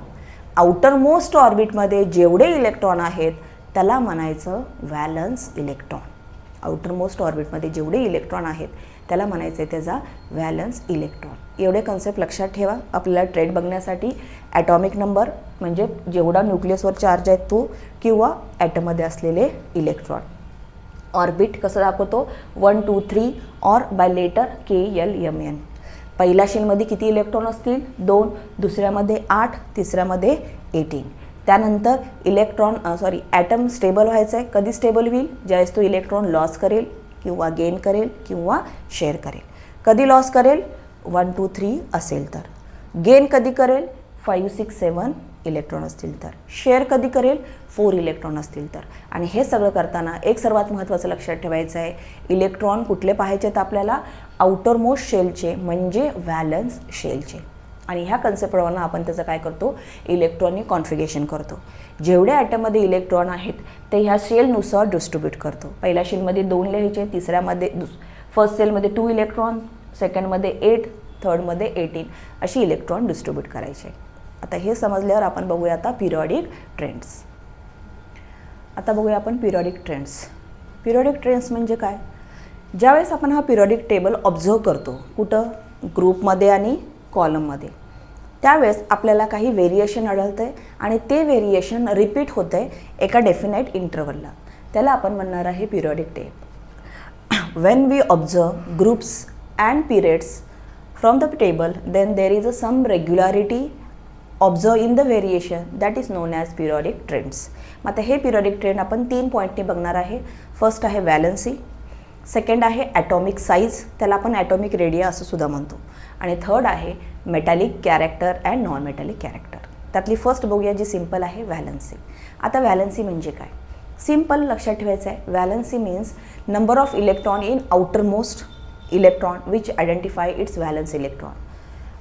आउटर मोस्ट ऑर्बिटमध्ये जेवढे इलेक्ट्रॉन आहेत त्याला म्हणायचं व्हॅलन्स इलेक्ट्रॉन. आउटर मोस्ट ऑर्बिटमध्ये जेवढे इलेक्ट्रॉन आहेत त्याला म्हणायचं आहे त्याचा व्हॅलन्स इलेक्ट्रॉन. एवढे कन्सेप्ट लक्षात ठेवा आपल्याला ट्रेड बघण्यासाठी. ॲटॉमिक नंबर म्हणजे जेवढा न्यूक्लियसवर चार्ज आहे तो किंवा ॲटममध्ये असलेले इलेक्ट्रॉन. ऑर्बिट कसं दाखवतो, 1, 2, 3 और बाय लेटर KLMN. पहिल्या शेलमध्ये किती इलेक्ट्रॉन असतील, 2. दुसऱ्यामध्ये 8, तिसऱ्यामध्ये 18. त्यानंतर ॲटम स्टेबल व्हायचं आहे. कधी स्टेबल होईल, ज्यावेळेस तो इलेक्ट्रॉन लॉस करेल किंवा गेन करेल किंवा शेअर करेल. कधी लॉस करेल, 1, 2, 3 असेल तर. गेन कधी करेल, 5, 6, 7 इलेक्ट्रॉन असतील तर. शेअर कधी करेल, 4 इलेक्ट्रॉन असतील तर. आणि हे सगळं करताना एक सर्वात महत्त्वाचं लक्षात ठेवायचं आहे, इलेक्ट्रॉन कुठले पाहायचे आहेत आपल्याला, आउटर मोस्ट शेलचे म्हणजे व्हॅलन्स शेलचे. आणि ह्या कन्सेप्टवरनं आपण त्याचं काय करतो, इलेक्ट्रॉनिक कॉन्फिगरेशन करतो. जेवढे ॲटममध्ये इलेक्ट्रॉन आहेत ते ह्या शेलनुसार डिस्ट्रीब्यूट करतो. पहिल्या शेलमध्ये 2 लिहायचे, तिसऱ्यामध्ये फर्स्ट सेलमध्ये 2 इलेक्ट्रॉन, सेकंडमध्ये 8, थर्डमध्ये 18 अशी इलेक्ट्रॉन डिस्ट्रीब्यूट करायचे. आता हे समजल्यावर आपण बघूया आता पिरियॉडिक ट्रेंड्स. आता बघूया आपण पिरियॉडिक ट्रेंड्स. पिरियॉडिक ट्रेंड्स म्हणजे काय, ज्यावेळेस आपण हा पिरियॉडिक टेबल ऑब्झर्व करतो कुठं, ग्रुपमध्ये आणि कॉलममध्ये, त्यावेळेस आपल्याला काही व्हेरिएशन आढळतं आहे आणि ते व्हेरिएशन रिपीट होतं आहे एका डेफिनाईट इंटरवलला. त्याला आपण म्हणणार आहे periodic table. When we observe groups and periods from the table then there is some regularity observe in the variation that is known as periodic trends. मग आता हे पिरियॉडिक ट्रेंड आपण 3 पॉईंटने बघणार आहे. फर्स्ट आहे व्हॅलन्सी, सेकंड आहे atomic size, त्याला आपण ॲटॉमिक रेडिया असं सुद्धा म्हणतो, आणि थर्ड आहे metallic character and non metallic character. त्यातली फर्स्ट बघूया जी सिम्पल आहे, व्हॅलन्सी. आता व्हॅलन्सी म्हणजे काय, सिम्पल लक्षात ठेवायचं आहे. Valency means number of electron in outer most electron which identify its valence electron.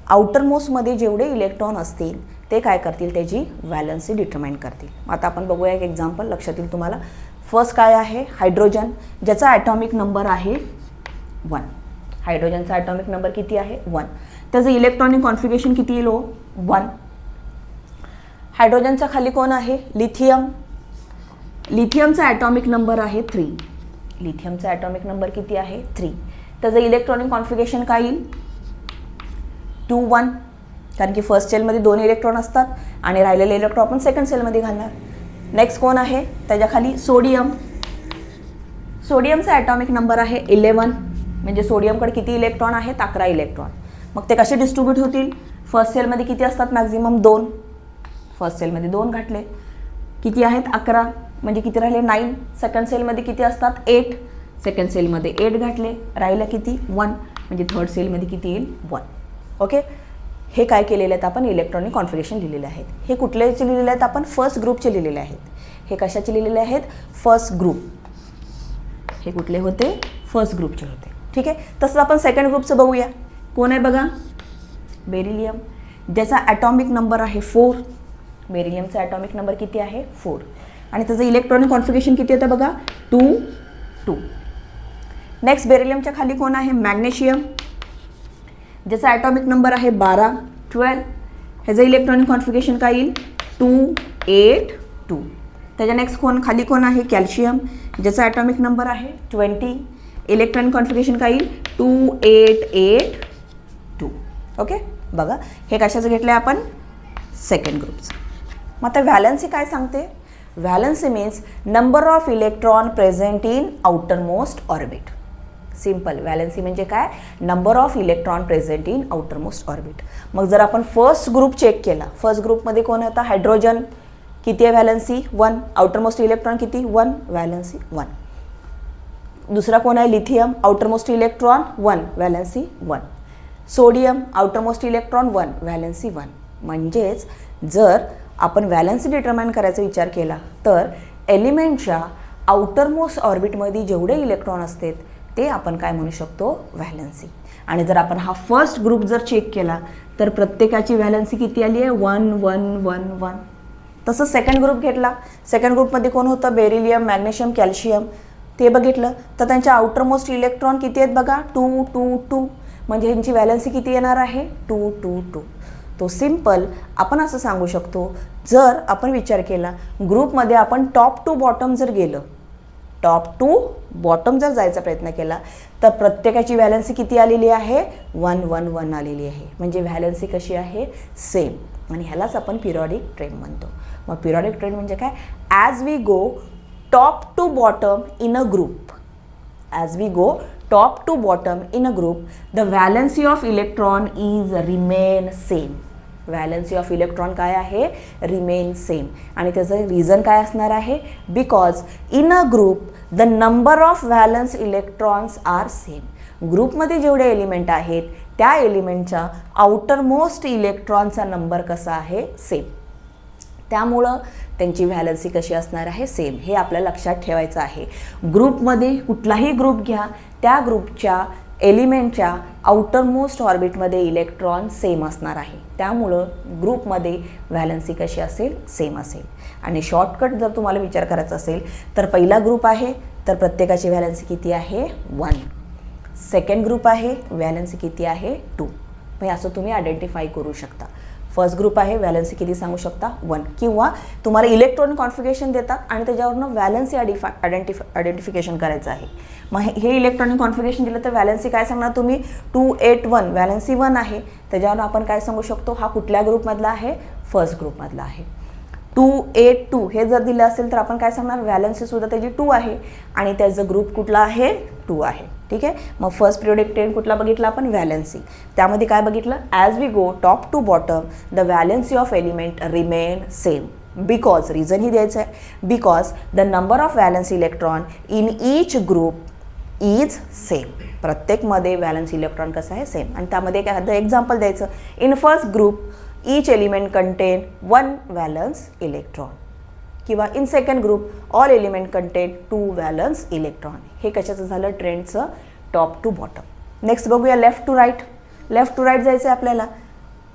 Outer मोस्टमध्ये जेवढे इलेक्ट्रॉन असतील ते काय करतील, त्याची व्हॅलन्सी डिटरमाइन करतील. आता आपण बघूया एक एक्झाम्पल लक्षात येईल तुम्हाला. फर्स्ट काय आहे, हायड्रोजन, ज्याचा ॲटॉमिक नंबर आहे 1. हायड्रोजनचा ॲटॉमिक नंबर किती आहे, 1. त्याचं इलेक्ट्रॉनिक कॉन्फिगरेशन किती येईल, 1. हायड्रोजनच्या खाली कोण आहे, लिथियम. लिथियमचा ॲटॉमिक नंबर आहे 3. लिथियमचा ॲटॉमिक नंबर किती आहे, 3. त्याचं इलेक्ट्रॉनिक कॉन्फिगरेशन काय येईल, 2, 1. कारण की फर्स्ट सेलमध्ये 2 इलेक्ट्रॉन असतात आणि राहिलेले इलेक्ट्रॉन आपण सेकंड सेलमध्ये घालणार. नेक्स्ट कोण आहे, त्याच्याखाली सोडियम. सोडियमचा ॲटॉमिक नंबर आहे 11. म्हणजे सोडियमकडे किती इलेक्ट्रॉन आहेत, 11 इलेक्ट्रॉन. मग ते कसे डिस्ट्रीब्यूट होतील, फर्स्ट सेलमध्ये किती असतात, मॅक्झिमम 2. फर्स्ट सेलमध्ये 2 घातले, किती आहेत 11, म्हणजे किती राहिले 9. सेकंड सेलमध्ये किती असतात 8, सेकंड सेलमध्ये 8 घातले, राहिलं किती 1, म्हणजे थर्ड सेलमध्ये किती येईल 1. ओके, हे काय केलेले आहेत आपण, इलेक्ट्रॉनिक कॉन्फिगरेशन लिहिलेले आहेत. हे कुठल्याचे लिहिलेले आहेत आपण, फर्स्ट ग्रुपचे लिहिलेले आहेत. हे कशाचे लिहिलेले आहेत, फर्स्ट ग्रुप. हे कुठले होते, फर्स्ट ग्रुपचे होते. ठीक आहे, तसं आपण सेकंड ग्रुपचं बघूया. कोण आहे बघा, बेरिलियम, ज्याचा ॲटॉमिक नंबर आहे 4. बेरिलियमचा ॲटॉमिक नंबर किती आहे 4 आणि त्याचं इलेक्ट्रॉनिक कॉन्फिगरेशन किती होतं बघा 2 2. नेक्स्ट बेरिलियमच्या खाली कोण आहे, मॅग्नेशियम, ज्याचा ॲटॉमिक नंबर आहे 12 12. ह्याचं इलेक्ट्रॉनिक कॉन्फिगरेशन काय येईल 2 8 2. त्याच्या नेक्स्ट खाली कोण आहे, कॅल्शियम, ज्याचा ॲटॉमिक नंबर आहे 20. इलेक्ट्रॉनिक कॉन्फिगरेशन काय येईल 2 8 8 2. ओके, बघा हे कशाचं घेतलं आहे आपण, सेकंड ग्रुपचं. मग आता व्हॅलन्सी काय सांगते, valency means number of electron present in outer most orbit. Simple, valency म्हणजे काय, number of electron present in outer most orbit. मग जर आपण फर्स्ट ग्रुप चेक केला, फर्स्ट ग्रुपमध्ये कोण होता, हायड्रोजन, किती आहे व्हॅलन्सी 1. आउटर मोस्ट इलेक्ट्रॉन किती 1, व्हॅलन्सी 1. दुसरा कोण आहे, lithium, outer most electron 1, valency 1. Sodium, outer most electron 1, valency 1. म्हणजेच जर आपण व्हॅलन्सी डिटर्माइन करायचा विचार केला तर एलिमेंटच्या आउटर मोस्ट ऑर्बिटमध्ये जेवढे इलेक्ट्रॉन असतात ते आपण काय म्हणू शकतो, व्हॅलन्सी. आणि जर आपण हा फर्स्ट ग्रुप जर चेक केला तर प्रत्येकाची व्हॅलन्सी किती आली आहे 1 1 1 1. तसं सेकंड ग्रुप घेतला, सेकंड ग्रुपमध्ये कोण होतं, बेरिलियम, मॅग्नेशियम, कॅल्शियम, ते बघितलं तर त्यांच्या आउटर मोस्ट इलेक्ट्रॉन किती आहेत बघा 2 2 2. म्हणजे ह्यांची व्हॅलन्सी किती येणार आहे 2 2 2. तो सिम्पल आपण असं सांगू शकतो, जर आपण विचार केला ग्रुपमध्ये आपण टॉप टू बॉटम जर गेलं, टॉप टू बॉटम जर जायचा प्रयत्न केला तर प्रत्येकाची व्हॅलन्सी किती आलेली आहे 1 1 1 आलेली आहे. म्हणजे व्हॅलन्सी कशी आहे, सेम. आणि ह्यालाच आपण पिरियॉडिक ट्रेंड म्हणतो. मग पिरियॉडिक ट्रेंड म्हणजे काय, as we go top to bottom in a group, as we go top to bottom in a group, the valency of electron is remain same. Valency of electron काय आहे, remain same. आणि त्याचं reason काय असणार आहे, because in a group the number of valence electrons are same. ग्रुपमध्ये जेवढे element आहेत त्या एलिमेंटच्या आउटर मोस्ट इलेक्ट्रॉनचा नंबर कसा आहे, सेम. त्यामुळं त्यांची व्हॅलन्सी कशी असणार आहे, सेम. हे आपल्याला लक्षात ठेवायचं आहे. ग्रुपमध्ये कुठलाही ग्रुप घ्या, त्या ग्रुपच्या एलिमेंटच्या आउटर मोस्ट ऑर्बिटमध्ये इलेक्ट्रॉन सेम असणार आहे. त्यामुळं ग्रुपमध्ये व्हॅलन्सी कशी असेल, सेम असेल. आणि शॉर्टकट जर तुम्हाला विचार करायचा असेल तर पहिला ग्रुप आहे तर प्रत्येकाची व्हॅलन्सी किती आहे 1. सेकंड ग्रुप आहे, व्हॅलन्सी किती आहे 2. म्हणजे असं तुम्ही आयडेंटिफाय करू शकता. फर्स्ट ग्रुप आहे, व्हॅलन्सी किती सांगू शकता 1. किंवा तुम्हाला इलेक्ट्रॉनिक कॉन्फिगरेशन देतात आणि त्याच्यावरनं व्हॅलन्सी आयडेंटिफिकेशन करायचं आहे. मग हे इलेक्ट्रॉनिक कॉन्फिगरेशन दिलं तर व्हॅलन्सी काय सांगणार तुम्ही 2 8 1, व्हॅलन्सी 1 आहे. त्याच्यावरून आपण काय सांगू शकतो, हा कुठल्या ग्रुपमधला आहे, फर्स्ट ग्रुपमधला आहे. 2 8 2 हे जर दिलं असेल तर आपण काय सांगणार, व्हॅलन्सीसुद्धा त्याची 2 आहे आणि त्याचं ग्रुप कुठला आहे 2 आहे. ठीक आहे, मग फर्स्ट पिरियडिक ट्रेंड कुठला बघितला आपण, व्हॅलन्सी. त्यामध्ये काय बघितलं, as we go top to bottom the valency of element remain same. Because, reason ही द्यायचं आहे, because the number of valence electron in each group is same. प्रत्येकमध्ये व्हॅलन्स इलेक्ट्रॉन कसं आहे, सेम. आणि त्यामध्ये एखादं एक्झाम्पल द्यायचं, in first group each element contain 1 valence electron. किंवा in second group all element contain 2 valence electron. हे कशाचं झालं, ट्रेंडचं टॉप टू बॉटम. नेक्स्ट बघूया left to right. Left to right जायचं आहे आपल्याला.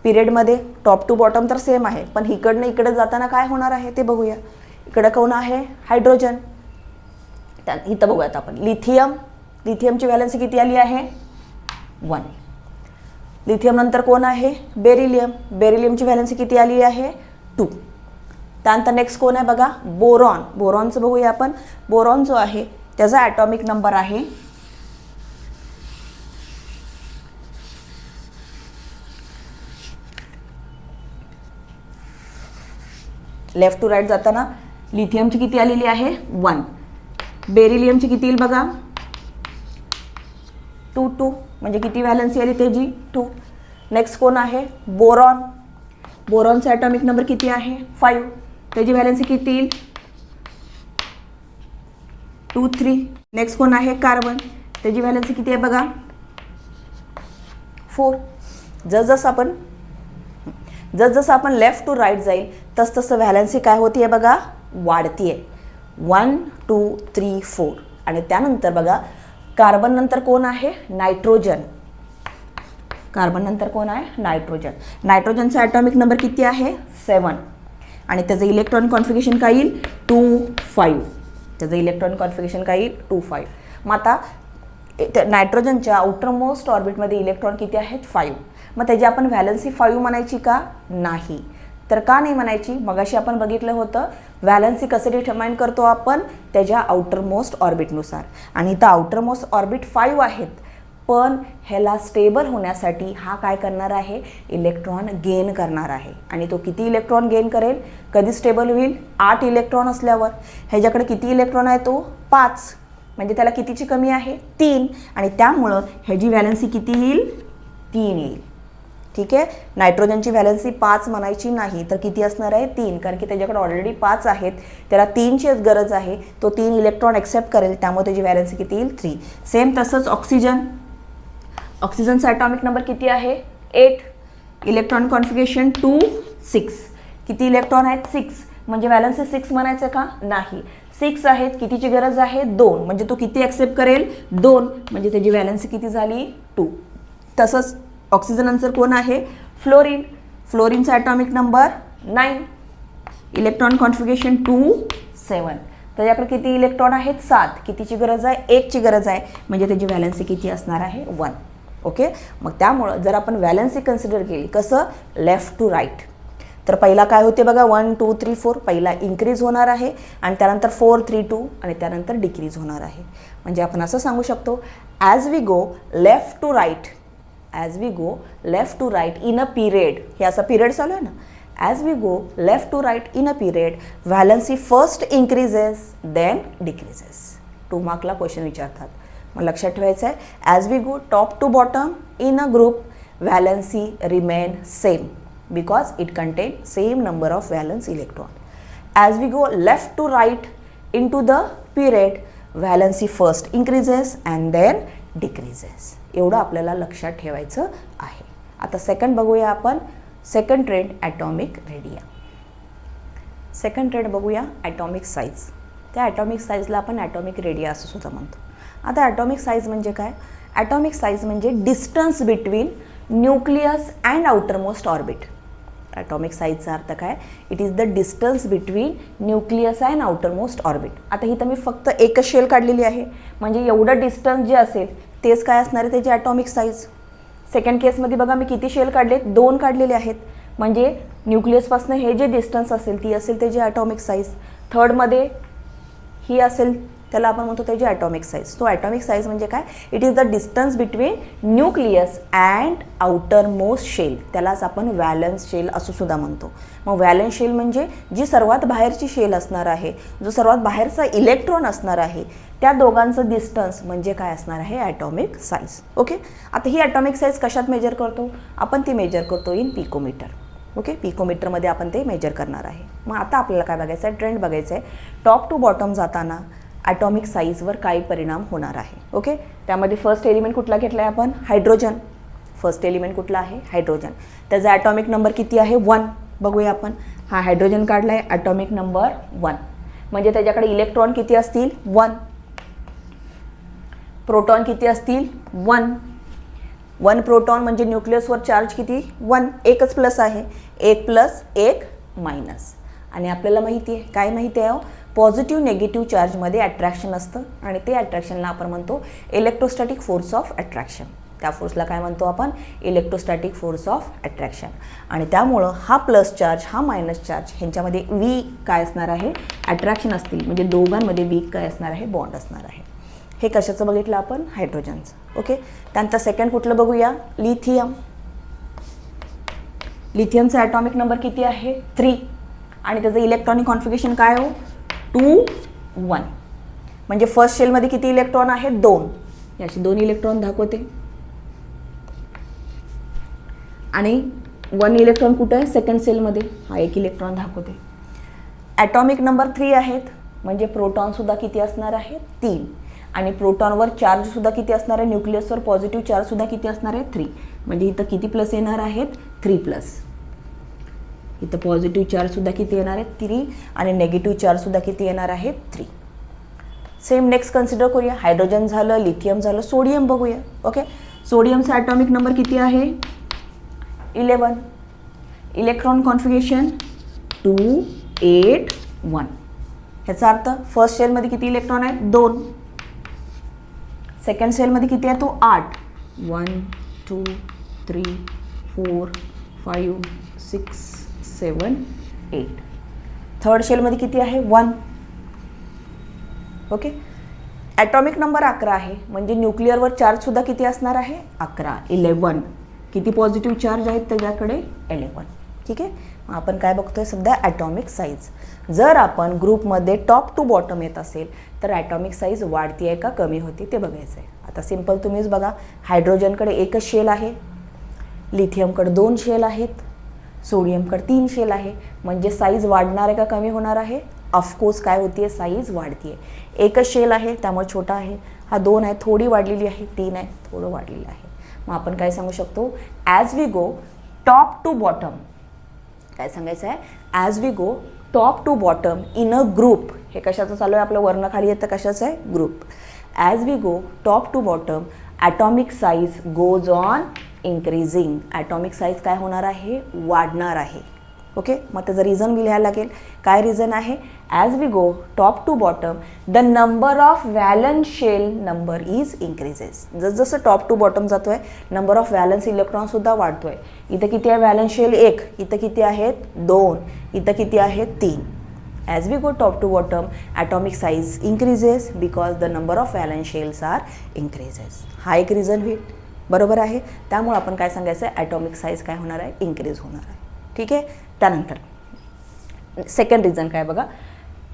पिरियडमध्ये टॉप टू बॉटम तर सेम आहे, पण इकडनं इकडे जाताना काय होणार आहे ते बघूया. इकडं कोण आहे, हायड्रोजन. इथं बघूयात आपण लिथियम. लिथियमची व्हॅलन्सी किती आली आहे 1. लिथियम नंतर कोण आहे, बेरिलियम. बेरिलियमची व्हॅलन्सी किती आली आहे 2. त्यानंतर नेक्स्ट कोण आहे बघा, बोरॉन. बोरॉनचं बघूया आपण. बोरॉन जो आहे त्याचा ॲटॉमिक नंबर आहे लेफ्ट टू राईट जाताना लिथियमची किती आलेली आहे 1, बेरिलियमची किती येईल बघा 2 2, म्हणजे किती व्हॅलन्सी आली त्याची 2. नेक्स्ट कोण आहे बोरॉन, बोरॉनचा ॲटॉमिक नंबर किती आहे 5, त्याची व्हॅलन्सी किती येईल 2 3. नेक्स्ट कोण आहे कार्बन, त्याची व्हॅलन्सी किती आहे बघा 4. जसजसं आपण लेफ्ट टू राईट जाईल तसतसं व्हॅलन्सी काय होती आहे बघा वाढती आहे 1 2 3 4. आणि त्यानंतर बघा कार्बन नंतर कोण आहे नायट्रोजन, कार्बन नंतर कोण आहे नायट्रोजन. नायट्रोजनचा ॲटॉमिक नंबर किती आहे 7 आणि त्याचं इलेक्ट्रॉन कॉन्फिगरेशन काय येईल 2 5. त्याचं इलेक्ट्रॉन कॉन्फिगरेशन काय येईल 2 5. मग आता नायट्रोजनच्या आउटर मोस्ट ऑर्बिटमध्ये इलेक्ट्रॉन किती आहेत 5. मग त्याची आपण व्हॅलन्सी 5 म्हणायची का नाही, तर का नाही म्हणायची. मगाशी आपण बघितलं होतं व्हॅलन्सी कसं डिटरमाइन करतो आपण त्याच्या आउटर मोस्ट ऑर्बिटनुसार, आणि इथं आउटर मोस्ट ऑर्बिट 5 आहेत. पण ह्याला स्टेबल होण्यासाठी हा काय करणार आहे इलेक्ट्रॉन गेन करणार आहे. आणि तो किती इलेक्ट्रॉन गेन करेल, कधी स्टेबल होईल 8 इलेक्ट्रॉन असल्यावर. ह्याच्याकडे किती इलेक्ट्रॉन आहे तो 5, म्हणजे त्याला कितीची कमी आहे 3, आणि त्यामुळं ह्याची व्हॅलन्सी किती येईल 3 येईल. ठीक आहे, नायट्रोजनची व्हॅलन्सी 5 म्हणायची नाही तर किती असणार आहे 3, कारण की त्याच्याकडे ऑलरेडी 5 आहेत, त्याला 3चीच गरज आहे. तो 3 इलेक्ट्रॉन ॲक्सेप्ट करेल, त्यामुळे त्याची व्हॅलन्सी किती येईल 3. सेम तसंच ऑक्सिजन, ऑक्सिजनचा ॲटॉमिक नंबर किती आहे 8, इलेक्ट्रॉन कॉन्फिगरेशन 2 6. किती इलेक्ट्रॉन आहेत 6, म्हणजे व्हॅलन्सी 6 म्हणायचं का नाही, 6 आहेत. कितीची गरज आहे 2, म्हणजे तो किती ॲक्सेप्ट करेल 2, म्हणजे त्याची व्हॅलन्सी किती झाली 2. तसंच ऑक्सिजन नंतर कोण आहे फ्लोरीन, फ्लोरीनचा ॲटॉमिक नंबर 9, इलेक्ट्रॉन कॉन्फिगरेशन 2 7. त्याच्याकडे किती इलेक्ट्रॉन आहेत 7, कितीची गरज आहे 1ची गरज आहे, म्हणजे त्याची व्हॅलन्सी किती असणार आहे 1. ओके, मग त्यामुळं जर आपण व्हॅलन्सी कन्सिडर केली कसं लेफ्ट टू राईट, तर पहिला काय होते बघा 1 2 3 4, पहिला इन्क्रीज होणार आहे आणि त्यानंतर 4 3 2 आणि त्यानंतर डिक्रीज होणार आहे. म्हणजे आपण असं सांगू शकतो as we go left to right, as we go left to right in a period, हे असा पिरियड चालू आहे ना, as we go left to right in a period valency first increases then decreases. 2 मार्कला क्वेश्चन विचारतात, मग लक्षात ठेवायचं आहे as we go top to bottom in a group valency remain same because it contain same number of valence electron. As we go left to right into the period, valency first increases and then decreases. एवढं आपल्याला लक्षात ठेवायचं आहे. आता second बघूया आपण, second trend atomic radius. Second trend बघूया atomic size. त्या ॲटॉमिक साईजला आपण ॲटॉमिक रेडिया असं सुद्धा म्हणतो. आता ॲटॉमिक साईज म्हणजे काय, ॲटॉमिक साईज म्हणजे distance between nucleus and outermost orbit. Atomic साईजचा अर्थ काय, it is the distance between nucleus and outermost orbit. आता ही तर मी फक्त एकच शेल काढलेली आहे, म्हणजे एवढं डिस्टन्स जे असेल तेच काय असणार आहे त्याची ॲटॉमिक साईज. सेकंड केसमध्ये बघा मी किती शेल काढले, 2 काढलेले आहेत, म्हणजे न्यूक्लियसपासून हे जे डिस्टन्स असेल ती असेल त्याची ॲटॉमिक साईज. थर्डमध्ये ही असेल, त्याला आपण म्हणतो त्याची ॲटॉमिक साईज. तो ॲटॉमिक साईज म्हणजे काय, it is the distance between nucleus and outer most shell, त्यालाच आपण व्हॅलन्स शेल असं सुद्धा म्हणतो. मग व्हॅलन्स शेल म्हणजे जी सर्वात बाहेरची शेल असणार आहे, जो सर्वात बाहेरचा इलेक्ट्रॉन असणार आहे, त्या दोघांचं डिस्टन्स म्हणजे काय असणार आहे ॲटॉमिक साईज. ओके, आता ही ॲटॉमिक साईज कशात मेजर करतो आपण, ती मेजर करतो इन पिकोमीटर. ओके, पिकोमीटरमध्ये आपण ते मेजर करणार आहे. मग आता आपल्याला काय बघायचं आहे, ट्रेंड बघायचं आहे, टॉप टू बॉटम जाताना ॲटॉमिक साईजवर काय परिणाम होणार आहे. ओके, त्यामध्ये फर्स्ट एलिमेंट कुठला घेतला आहे आपण, हायड्रोजन. फर्स्ट एलिमेंट कुठला आहे हायड्रोजन, त्याचा ॲटॉमिक नंबर किती आहे 1. बघूया आपण, हा हायड्रोजन काढला आहे ॲटॉमिक नंबर 1, म्हणजे त्याच्याकडे इलेक्ट्रॉन किती असतील 1, प्रोटॉन किती असतील 1. 1 प्रोटॉन म्हणजे न्यूक्लियसवर चार्ज किती 1, एकच प्लस आहे, 1 प्लस 1 मायनस. आणि आपल्याला माहिती आहे, काय माहिती आहे, पॉझिटिव्ह निगेटिव्ह चार्जमध्ये अट्रॅक्शन असतं आणि ते अट्रॅक्शनला आपण म्हणतो इलेक्ट्रोस्टॅटिक फोर्स ऑफ अट्रॅक्शन. त्या फोर्सला काय म्हणतो आपण, इलेक्ट्रोस्टॅटिक फोर्स ऑफ अट्रॅक्शन. आणि त्यामुळं हा प्लस चार्ज हा मायनस चार्ज ह्यांच्यामध्ये वी काय असणार आहे, अट्रॅक्शन असतील, म्हणजे दोघांमध्ये वी काय असणार आहे, बॉन्ड असणार आहे. हे कशाचं बघितलं आपण, हायड्रोजनचं. ओके, त्यानंतर सेकंड कुठलं बघूया, लिथियम. लिथियमचा ॲटॉमिक नंबर किती आहे 3. आणि त्याचं इलेक्ट्रॉनिक कॉन्फिगरेशन काय हो 2 1. म्हणजे फर्स्ट शेलमध्ये किती इलेक्ट्रॉन आहेत 2. याची 2 इलेक्ट्रॉन दाखवते आणि 1 इलेक्ट्रॉन कुठं आहे सेकंड सेलमध्ये, हा 1 इलेक्ट्रॉन दाखवते. ॲटॉमिक नंबर 3 आहेत म्हणजे प्रोटॉनसुद्धा किती असणार आहे 3. आणि प्रोटॉनवर चार्जसुद्धा किती असणार आहे, न्यूक्लियसवर पॉझिटिव्ह चार्जसुद्धा किती असणार आहे 3. म्हणजे इथं किती प्लस येणार आहेत 3 प्लस. इथं पॉझिटिव्ह चार्जसुद्धा किती येणार आहे 3 आणि नेगेटिव्ह चार्जसुद्धा किती येणार आहे 3. सेम नेक्स्ट कन्सिडर करूया. हायड्रोजन झालं, लिथियम झालं, सोडियम बघूया. ओके, सोडियमचा ॲटॉमिक नंबर किती आहे 11. Electron configuration 2 8 1. ह्याचा अर्थ फर्स्ट सेलमध्ये किती इलेक्ट्रॉन आहेत 2. सेकंड सेलमध्ये किती आहे तो 8. 1 2 3 4 5 6 7 8. थर्ड शेलमध्ये किती आहे 1. ओके, ॲटॉमिक नंबर 11 आहे म्हणजे न्यूक्लिअरवर चार्जसुद्धा किती असणार आहे 11 11. किती पॉझिटिव्ह चार्ज आहेत त्याच्याकडे 11. ठीक आहे, मग आपण काय बघतोय सध्या ॲटॉमिक साईज. जर आपण ग्रुपमध्ये टॉप टू बॉटम येत असेल तर ॲटॉमिक साईज वाढती आहे का कमी होती ते बघायचं आहे. आता सिम्पल तुम्हीच बघा, हायड्रोजनकडे एकच शेल आहे, लिथियमकडे 2 शेल आहेत, सोडियमकडे 3 शेल आहे. म्हणजे साईज वाढणार आहे का कमी होणार आहे, ऑफकोर्स काय होती आहे साईज वाढती आहे. एकच शेल आहे त्यामुळे छोटा आहे, हा 2 आहे थोडी वाढलेली आहे, 3 आहे थोडं वाढलेलं आहे. मग आपण काय सांगू शकतो as we go top to bottom, काय सांगायचं आहे as we go top to bottom in a group. हे कशाचं चालू आहे आपलं वर्ण खाली येतं कशाचं आहे group. As we go top to bottom atomic size goes on increasing. Atomic size काय होणार आहे वाढणार आहे. ओके, मग त्याचं रिझन मी लिहायला लागेल. काय रिझन आहे as we go top to bottom the number of valence shell number is increases. जसं टॉप टू बॉटम जातो आहे नंबर ऑफ व्हॅलन्स इलेक्ट्रॉनसुद्धा वाढतो आहे. इथं किती आहे व्हॅलन्स शेल 1, इथं किती आहेत 2, इथं किती आहेत 3. As we go top to bottom atomic size increases because the number of valence shells are increases. हा एक रिझन होईल, बरोबर आहे. त्यामुळे आपण काय सांगायचं आहे ॲटॉमिक साईज काय होणार आहे इन्क्रीज होणार आहे. ठीक आहे, त्यानंतर सेकंड रिझन काय बघा,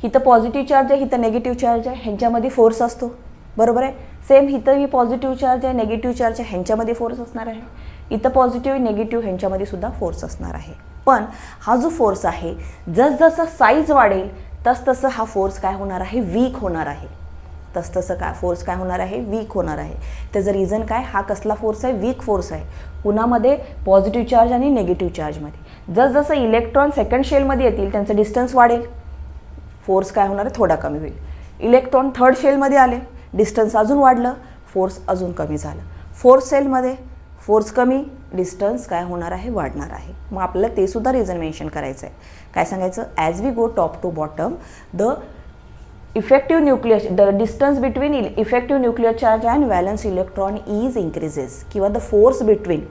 इथं पॉझिटिव्ह चार्ज आहे इथं नेगेटिव्ह चार्ज आहे, ह्यांच्यामध्ये फोर्स असतो, बरोबर आहे. सेम इथं ही पॉझिटिव्ह चार्ज आहे नेगेटिव्ह चार्ज आहे, ह्यांच्यामध्ये फोर्स असणार आहे. इथं पॉझिटिव्ह नेगेटिव्ह ह्यांच्यामध्ये सुद्धा फोर्स असणार आहे. पण हा जो फोर्स आहे जसजसं साईज वाढेल तसतसं हा फोर्स काय होणार आहे वीक होणार आहे. तसतसं काय फोर्स काय होणार आहे वीक होणार आहे. त्याचं रिझन काय, हा कसला फोर्स आहे वीक फोर्स आहे. कुणामध्ये पॉझिटिव्ह चार्ज आणि नेगेटिव्ह चार्जमध्ये. जसजसं इलेक्ट्रॉन सेकंड शेलमध्ये येतील त्यांचं डिस्टन्स वाढेल, फोर्स काय होणार आहे थोडा कमी होईल. इलेक्ट्रॉन थर्ड शेलमध्ये आले डिस्टन्स अजून वाढलं, फोर्स अजून कमी झालं. फोर्थ सेलमध्ये फोर्स कमी, डिस्टन्स काय होणार आहे वाढणार आहे. मग आपल्याला ते सुद्धा रिझन मेन्शन करायचं आहे. काय सांगायचं as we go top to bottom the effective nuclear the distance between effective nuclear charge and valence electron is increases किंवा the force between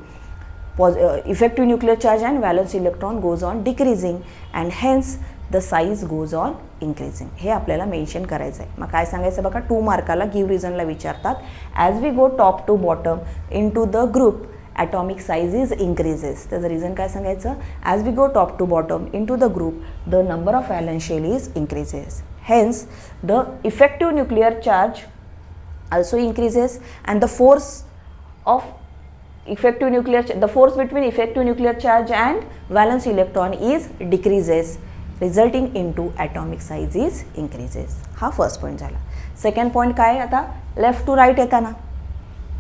effective nuclear charge and valence electron goes on decreasing and hence the size goes on increasing. हे आपल्याला mention करायचं आहे. मग काय सांगायचं बघा 2 मार्काला give रिझनला विचारतात. As we go top to bottom in to the group atomic size is increases. त्याचं रिझन काय सांगायचं as we go top to bottom in to the group the number of valence shell is increases. Hence the effective nuclear charge also increases and the force of the force between effective nuclear charge and valence electron is decreases resulting into atomic size is increases. हा first point झाला. Second point काय आता left to right येताना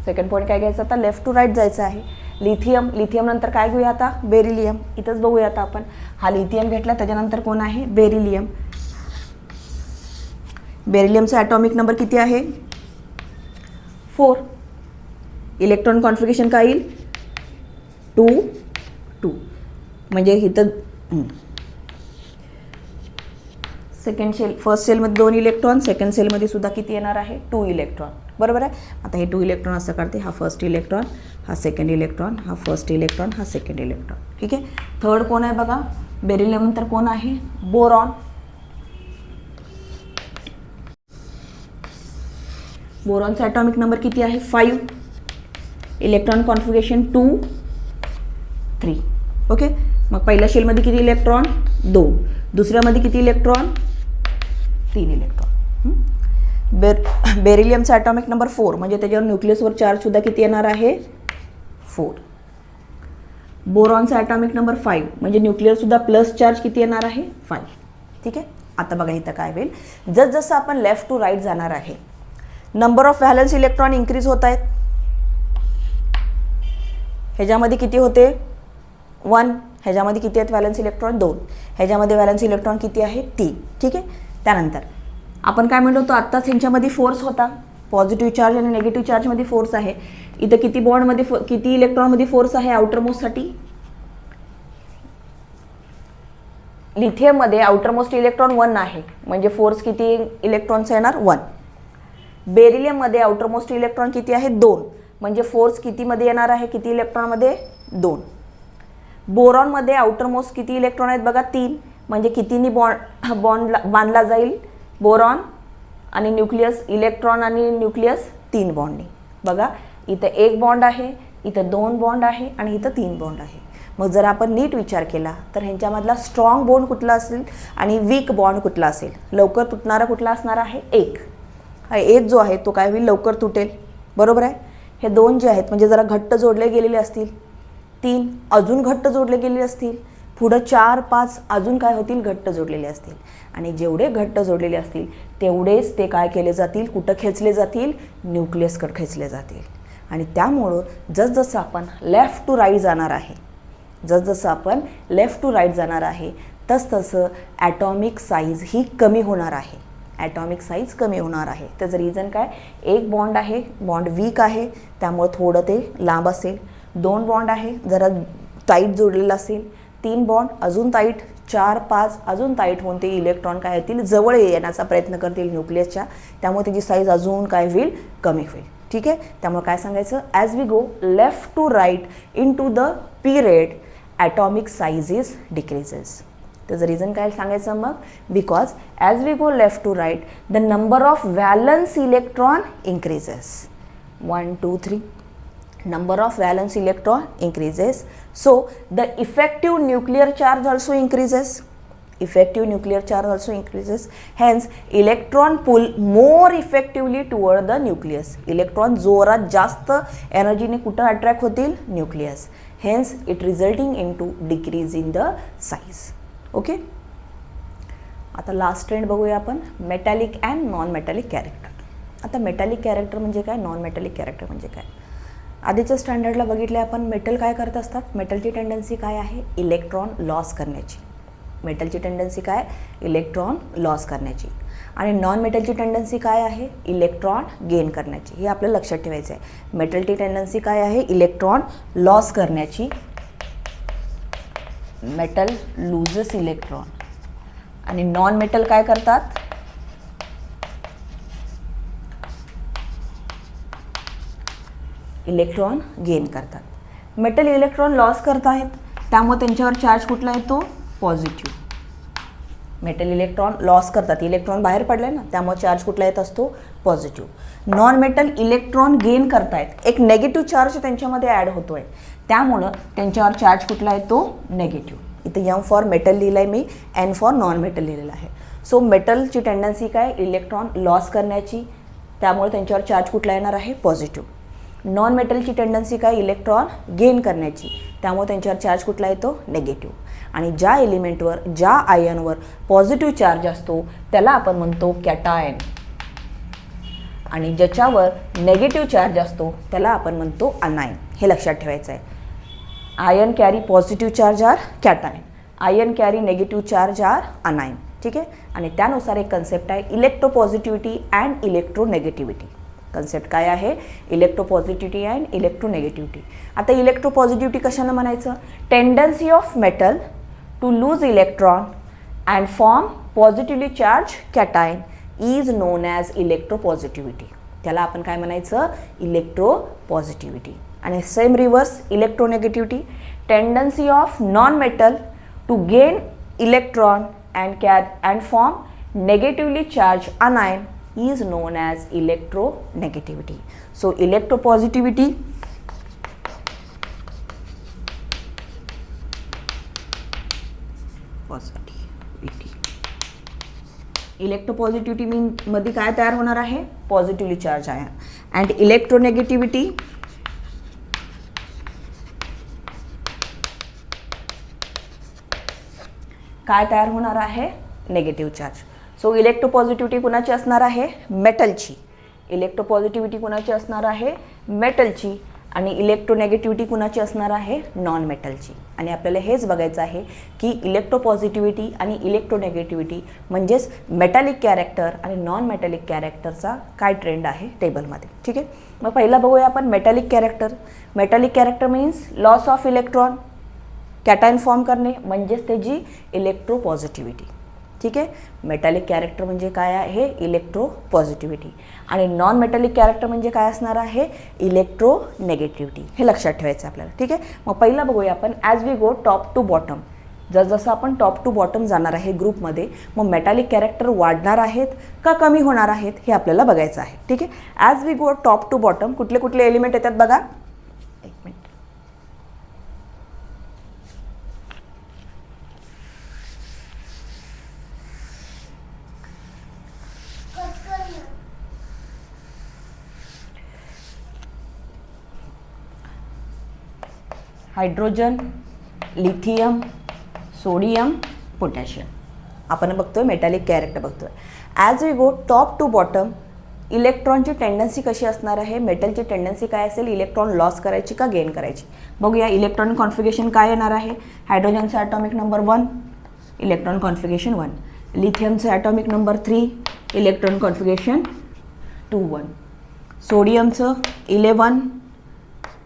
second point काय घ्यायचं आता left to right जायचं आहे. लिथियम नंतर काय घेऊया आता बेरिलियम. इथंच बघूया आता आपण. हा लिथियम घेतला त्याच्यानंतर कोण आहे बेरिलियम. बेरिलियमचा ॲटॉमिक नंबर किती आहे 4. इलेक्ट्रॉन कॉन्फिगरेशन काय येईल 2 2. म्हणजे इथं सेकंड शेल फर्स्ट सेलमध्ये 2 इलेक्ट्रॉन, सेकंड सेलमध्ये सुद्धा किती येणार आहे 2 इलेक्ट्रॉन, बरोबर आहे. आता हे 2 इलेक्ट्रॉन असं काढते, हा फर्स्ट इलेक्ट्रॉन, हा सेकंड इलेक्ट्रॉन, हा फर्स्ट इलेक्ट्रॉन, हा सेकंड इलेक्ट्रॉन. ठीक आहे. थर्ड कोण आहे बघा बेरिलियम नंतर कोण आहे बोरॉन. बोरॉनचा ॲटॉमिक नंबर किती आहे 5. Electron configuration 2 3. ओके. मग पहिल्या शेलमध्ये किती इलेक्ट्रॉन 2. दुसऱ्यामध्ये किती इलेक्ट्रॉन? 3 इलेक्ट्रॉन. बेरिलियमचा ॲटॉमिक नंबर 4 म्हणजे त्याच्यावर न्यूक्लियसवर चार्जसुद्धा किती येणार आहे? 4. बोरॉनचा ॲटॉमिक नंबर 5 म्हणजे न्यूक्लियरसुद्धा प्लस चार्ज किती येणार आहे? 5. ठीक आहे. आता बघा इथं काय होईल, जसं आपण लेफ्ट टू राईट जाणार आहे number of valence electron increase होत आहेत. ह्याच्यामध्ये किती होते? 1. ह्याच्यामध्ये किती आहेत व्हॅलन्स इलेक्ट्रॉन? 2. ह्याच्यामध्ये व्हॅलन्स इलेक्ट्रॉन किती आहे? 3. ठीक आहे. त्यानंतर आपण काय म्हणलो होतो, आत्ताच ह्यांच्यामध्ये फोर्स होता, पॉझिटिव्ह चार्ज आणि निगेटिव्ह चार्जमध्ये फोर्स आहे. इथं किती बॉन्डमध्ये किती इलेक्ट्रॉनमध्ये फोर्स आहे आउटरमोस्टसाठी? लिथियममध्ये आउटरमोस्ट इलेक्ट्रॉन 1 आहे म्हणजे फोर्स किती इलेक्ट्रॉनचा येणार? 1. बेरिलियममध्ये आउटरमोस्ट इलेक्ट्रॉन किती आहे? 2 म्हणजे फोर्स कितीमध्ये येणार आहे? किती इलेक्ट्रॉनमध्ये? 2. बोरॉनमध्ये आउटरमोस्ट किती इलेक्ट्रॉन आहेत बघा? 3 म्हणजे कितीनी बॉन्ड बांधला जाईल बोरॉन आणि न्यूक्लियस? इलेक्ट्रॉन आणि न्यूक्लियस 3 बॉन्डनी. बघा इथं 1 बॉन्ड आहे, इथं 2 बॉन्ड आहे आणि इथं 3 बॉन्ड आहे. मग जर आपण नीट विचार केला तर ह्यांच्यामधला स्ट्रॉंग बॉन्ड कुठला असेल आणि वीक बॉन्ड कुठला असेल? लवकर तुटणारा कुठला असणार आहे? 1. हा 1 जो आहे तो काय होईल? लवकर तुटेल. बरोबर आहे. हे 2 जे आहेत म्हणजे जरा घट्ट जोडले गेलेले असतील, 3 अजून घट्ट जोडले गेलेले असतील, पुढं 4, 5 अजून काय होतील? घट्ट जोडलेले असतील. आणि जेवढे घट्ट जोडलेले असतील तेवढेच ते काय केले जातील? कुठं खेचले जातील? न्यूक्लियसकडे खेचले जातील. आणि त्यामुळं जसजसं आपण लेफ्ट टू राईट जाणार आहे, तसतसं ॲटॉमिक साईज ही कमी होणार आहे. त्याचं रिझन काय? 1 बॉन्ड आहे, बॉन्ड वीक आहे त्यामुळे थोडं ते लांब असेल. 2 बॉन्ड आहे, जरा टाईट जोडलेलं असेल. 3 बॉन्ड अजून टाईट, 4, 5 अजून टाईट होऊन ते इलेक्ट्रॉन काय होतील? जवळ येण्याचा प्रयत्न करतील न्यूक्लियसच्या. त्यामुळे त्याची साईज अजून काय होईल? कमी होईल. ठीक आहे. त्यामुळे काय सांगायचं? As we go left to right in to the period atomic size is decreases. त्याचं रिझन काय सांगायचं मग? Because as we go left to right the number of valence electron increases. 1, 2, 3 number of valence electron increases, so the effective nuclear charge also increases. Hence electron pull more effectively toward the nucleus. Electron जोरात जास्त एनर्जीने कुठं attract होतील? Nucleus. Hence it resulting into decrease in the size. Okay. आता last trend बघूया आपण, metallic and non metallic character. आता metallic character म्हणजे काय? नॉन मेटॅलिक कॅरेक्टर म्हणजे काय? आधीच्या स्टँडर्डला बघितले आपण, मेटल काय करत असतात? मेटलची टेंडन्सी काय आहे? इलेक्ट्रॉन लॉस करण्याची. आणि नॉन मेटलची टेंडन्सी काय आहे? इलेक्ट्रॉन गेन करण्याची. हे आपल्याला लक्षात ठेवायचं आहे. मेटलची टेंडन्सी काय आहे? इलेक्ट्रॉन लॉस करण्याची. Metal loses electron. आणि नॉन मेटल काय करतात? इलेक्ट्रॉन गेन करतात. मेटल इलेक्ट्रॉन लॉस करत आहेत त्यामुळे त्यांच्यावर चार्ज कुठला येतो? पॉझिटिव्ह. मेटल इलेक्ट्रॉन लॉस करतात, इलेक्ट्रॉन बाहेर पडले ना, त्यामुळे चार्ज कुठला येत असतो? Positive. Non metal electron gain करतायत, एक नेगेटिव्ह चार्ज त्यांच्यामध्ये ॲड होतोय त्यामुळं त्यांच्यावर चार्ज कुठला येतो? नेगेटिव्ह. इथे M फॉर मेटल लिहिलं आहे मी, N फॉर नॉन मेटल लिहिलेलं आहे. सो मेटलची टेंडन्सी काय? इलेक्ट्रॉन लॉस करण्याची, त्यामुळे त्यांच्यावर चार्ज कुठला येणार आहे? पॉझिटिव्ह. नॉन मेटलची टेंडन्सी काय? इलेक्ट्रॉन गेन करण्याची, त्यामुळे त्यांच्यावर चार्ज कुठला येतो? नेगेटिव्ह. आणि ज्या एलिमेंटवर, ज्या आयनवर पॉझिटिव्ह चार्ज असतो त्याला आपण म्हणतो कॅटायन, आणि ज्याच्यावर नेगेटिव्ह चार्ज असतो त्याला आपण म्हणतो अनायन. हे लक्षात ठेवायचं आहे. Ion carry positive charge are cation, ion carry negative charge are anion. ठीक आहे. आणि त्यानुसार एक कन्सेप्ट आहे इलेक्ट्रोपॉझिटिव्हिटी अँड इलेक्ट्रोनेगेटिव्हिटी. कन्सेप्ट काय आहे? Electropositivity and electronegativity. आता इलेक्ट्रोपॉझिटिव्हिटी कशानं म्हणायचं? Tendency of metal to lose electron and form positively charge cation is known as electropositivity. त्याला आपण काय म्हणायचं? इलेक्ट्रोपॉझिटिव्हिटी. आणि same reverse electronegativity, tendency of non metal to gain electron and form negatively charge anion is known as electronegativity. So electropositivity positivity electropositivity मध्ये काय तयार होणार आहे, positively charge ion. And electronegativity काय तयार होणार आहे, नेगेटिव्ह चार्ज. सो इलेक्ट्रोपॉझिटिव्हिटी कुणाची असणार आहे, मेटलची. इलेक्ट्रोपॉझिटिव्हिटी कुणाची असणार आहे, मेटलची. आणि इलेक्ट्रोनेगेटिव्हिटी कुणाची असणार आहे, नॉन मेटलची. आणि आपल्याला हेच बघायचं आहे की इलेक्ट्रोपॉझिटिव्हिटी आणि इलेक्ट्रोनेगेटिव्हिटी म्हणजेच मेटॅलिक कॅरेक्टर आणि नॉन मेटॅलिक कॅरेक्टरचा काय ट्रेंड आहे टेबलमध्ये. ठीक आहे, मग पहिला बघूया आपण metallic character. Metallic character means loss of electron, cation form करणे म्हणजेच त्याची इलेक्ट्रोपॉझिटिव्हिटी. ठीक आहे, मेटॅलिक कॅरेक्टर म्हणजे काय आहे, इलेक्ट्रोपॉझिटिव्हिटी. आणि नॉन मेटॅलिक कॅरेक्टर म्हणजे काय असणार आहे, इलेक्ट्रोनेगेटिव्हिटी. हे लक्षात ठेवायचं आपल्याला. ठीक आहे, मग पहिला बघूया आपण as we go top to bottom. जसं आपण टॉप टू बॉटम जाणार आहे ग्रुपमध्ये, मग मेटॅलिक कॅरेक्टर वाढणार आहेत का कमी होणार आहेत हे आपल्याला बघायचं आहे. ठीक आहे, as we go top to bottom कुठले कुठले एलिमेंट येतात बघा. एक minute. Hydrogen, lithium, sodium, potassium आपण बघतोय, मेटॅलिक कॅरेक्टर बघतोय. As we go top to bottom इलेक्ट्रॉनची टेंडन्सी कशी असणार आहे, मेटलची टेंडन्सी काय असेल, इलेक्ट्रॉन लॉस करायची का गेन करायची. बघूया इलेक्ट्रॉन कॉन्फिगरेशन काय येणार आहे. हायड्रोजनचा ॲटॉमिक नंबर 1, इलेक्ट्रॉन कॉन्फिगरेशन 1. लिथियमचं ॲटॉमिक नंबर 3, इलेक्ट्रॉन कॉन्फिगरेशन 2, 1. सोडियमचं 11,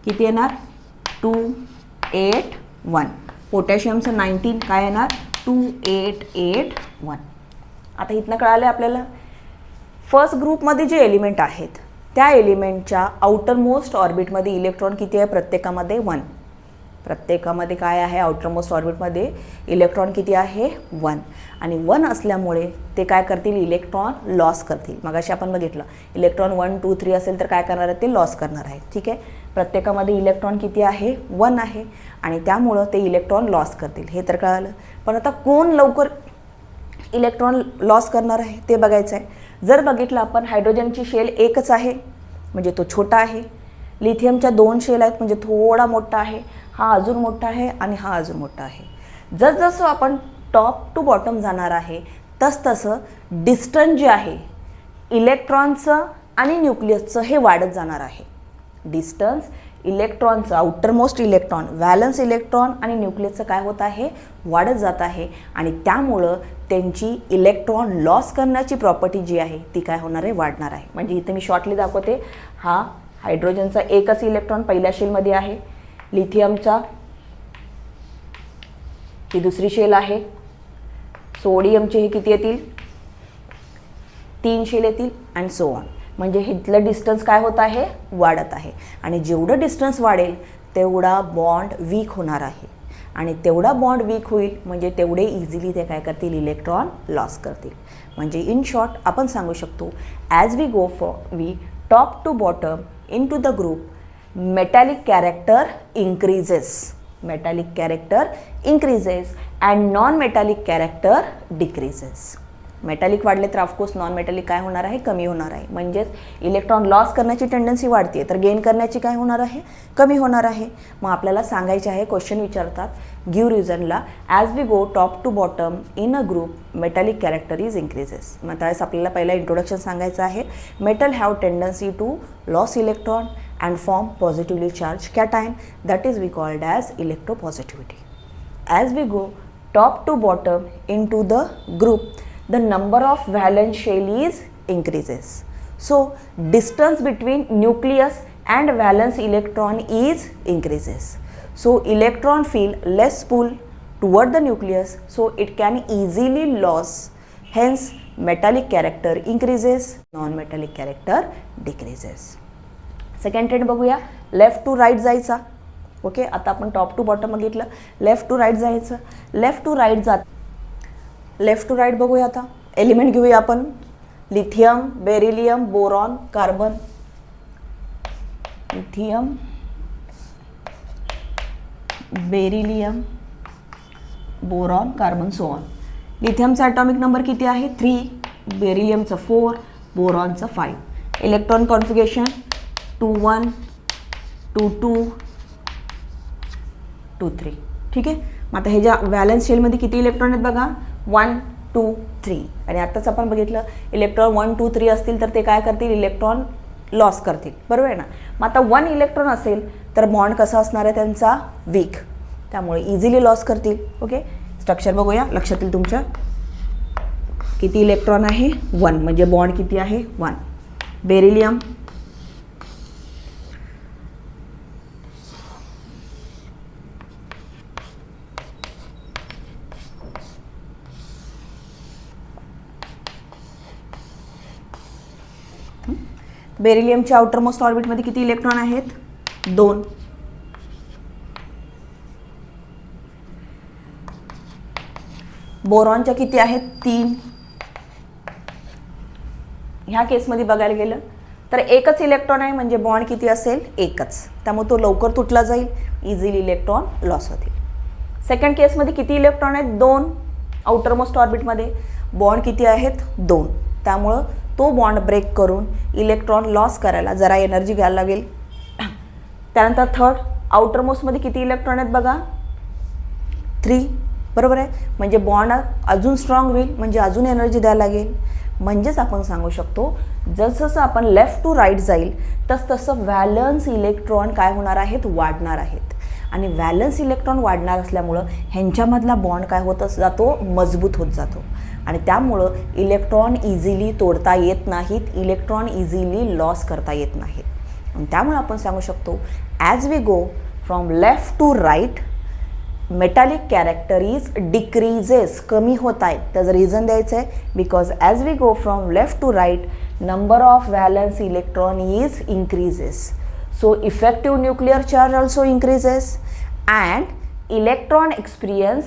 किती येणार, 2, 8, 1. पोटॅशियमचं 19 काय येणार, 2, 8, 8, 1. आता इथनं कळालं आपल्याला फर्स्ट ग्रुपमध्ये जे एलिमेंट आहेत त्या एलिमेंटच्या आउटर मोस्ट ऑर्बिटमध्ये इलेक्ट्रॉन किती आहे, प्रत्येकामध्ये 1. प्रत्येकामध्ये काय आहे, आउटर मोस्ट ऑर्बिटमध्ये इलेक्ट्रॉन किती आहे, 1. आणि 1 असल्यामुळे ते काय करतील, इलेक्ट्रॉन लॉस करतील. मगाशी आपण बघितलं इलेक्ट्रॉन 1, 2, 3 असेल तर काय करणार आहे, ते लॉस करणार आहे. ठीक आहे, प्रत्येकामध्ये इलेक्ट्रॉन किती आहे, 1 आहे. आणि त्यामुळं ते इलेक्ट्रॉन लॉस करतील हे तर कळालं. पण आता कोण लवकर इलेक्ट्रॉन लॉस करणार आहे ते बघायचं आहे. जर बघितलं आपण हायड्रोजनची शेल एकच आहे म्हणजे तो छोटा आहे. लिथियमच्या 2 शेल आहेत म्हणजे थोडा मोठा आहे. हा अजून मोठा आहे आणि हा अजून मोठा आहे. जसजसं आपण टॉप टू बॉटम जाणार आहे तसतसं डिस्टन्स जे आहे इलेक्ट्रॉनचं आणि न्यूक्लियसचं हे वाढत जाणार आहे. डिस्टन्स इलेक्ट्रॉनचं, आउटरमोस्ट इलेक्ट्रॉन, व्हॅलन्स इलेक्ट्रॉन आणि न्यूक्लियसचं काय होत आहे, वाढत जात आहे. आणि त्यामुळं त्यांची इलेक्ट्रॉन लॉस करण्याची प्रॉपर्टी जी आहे ती काय होणार आहे, वाढणार आहे. म्हणजे इथे मी शॉर्टली दाखवते. हा हायड्रोजनचा एकच इलेक्ट्रॉन पहिल्या शेलमध्ये आहे. लिथियमचा ही दुसरी शेल आहे. सोडियमचे हे किती येतील, 3 शेल येतील अँड सो ऑन. म्हणजे इथलं डिस्टन्स काय होत आहे, वाढत आहे. आणि जेवढं डिस्टन्स वाढेल तेवढा बॉन्ड वीक होणार आहे. आणि तेवढा बॉन्ड वीक होईल म्हणजे तेवढे इझिली ते काय करतील, इलेक्ट्रॉन लॉस करतील. म्हणजे इन शॉर्ट आपण सांगू शकतो as we go for we top to bottom in to the group metallic character increases. Metallic character increases and non metallic character decreases. Metallic वाढले तर ऑफकोर्स नॉन मेटॅलिक काय होणार आहे, कमी होणार आहे. म्हणजेच इलेक्ट्रॉन लॉस करण्याची टेंडन्सी वाढते तर गेन करण्याची काय होणार आहे, कमी होणार आहे. मग आपल्याला सांगायचे आहे, क्वेश्चन विचारतात गिव रिझनला as we go top to bottom in a group metallic character is increases. मग त्यावेळेस आपल्याला पहिला इंट्रोडक्शन सांगायचं आहे. Metal have tendency to loss electron and form positively charge cation that is we called as electropositivity. As we go top to bottom in to the group the number of valence shell is increases. So distance between nucleus and valence electron is increases. So electron feel less pull toward the nucleus, so it can easily lose. Hence metallic character increases, non-metallic character decreases. Second trend बघूया. Left to right जायचा. Okay, आता आपण top to bottom बघितलं. Left to right जायचं. Left to right जात left to right बघूया. आता element घेऊया आपण. Lithium, beryllium, boron, carbon. Lithium, beryllium, boron, carbon, so on. लिथियमचा ॲटॉमिक नंबर किती आहे, 3. बेरिलियमचं 4, बोरॉनचं 5. Electron configuration 2 1 2 2 2 3. ठीक आहे. मग आता हे ज्या व्हॅलन्स शेलमध्ये किती इलेक्ट्रॉन आहेत बघा, 1 2 3. आणि आत्ताच आपण बघितलं इलेक्ट्रॉन 1 2 3 असतील तर ते काय करतील, इलेक्ट्रॉन लॉस करतील, बरोबर आहे ना. मग आता 1 इलेक्ट्रॉन असेल तर बॉन्ड कसा असणार आहे त्यांचा, वीक, त्यामुळे इझिली लॉस करतील. ओके, स्ट्रक्चर बघूया, लक्षात येईल तुमच्या. किती इलेक्ट्रॉन आहे, 1, म्हणजे बॉन्ड किती आहे, 1. बेरिलियम बेरिलियमच्या आउटरमोस्ट ऑर्बिटमध्ये किती इलेक्ट्रॉन आहेत, 2. बोरॉनच्या किती आहेत, 3. ह्या केसमध्ये बघायला गेलं तर एकच इलेक्ट्रॉन आहे, म्हणजे बॉन्ड किती असेल, एकच, त्यामुळे तो लवकर तुटला जाईल, इझिली इलेक्ट्रॉन लॉस होतील. सेकंड केसमध्ये किती इलेक्ट्रॉन आहेत, 2. आउटरमोस्ट ऑर्बिटमध्ये बॉन्ड किती आहेत, 2, त्यामुळं तो बॉन्ड ब्रेक करून इलेक्ट्रॉन लॉस करायला जरा एनर्जी घ्यायला लागेल. त्यानंतर थर्ड आउटरमोस्टमध्ये किती इलेक्ट्रॉन आहेत बघा, 3, बरोबर आहे, म्हणजे बॉन्ड अजून स्ट्रॉंग होईल, म्हणजे अजून एनर्जी द्यायला लागेल. म्हणजेच आपण सांगू शकतो जसं आपण लेफ्ट टू राईट जाईल तसं व्हॅलन्स इलेक्ट्रॉन काय होणार आहेत, वाढणार आहेत. आणि व्हॅलन्स इलेक्ट्रॉन वाढणार असल्यामुळं ह्यांच्यामधला बॉन्ड काय होत जातो, मजबूत होत जातो. आणि त्यामुळं इलेक्ट्रॉन इझिली तोडता येत नाहीत, इलेक्ट्रॉन इझिली लॉस करता येत नाहीत. आणि त्यामुळे आपण सांगू शकतो as we go from left to right metallic character is decreases, कमी होत आहेत. त्याचं रिझन द्यायचं आहे, because as we go from left to right number of valence electron is increases. So effective nuclear charge also increases and electron experience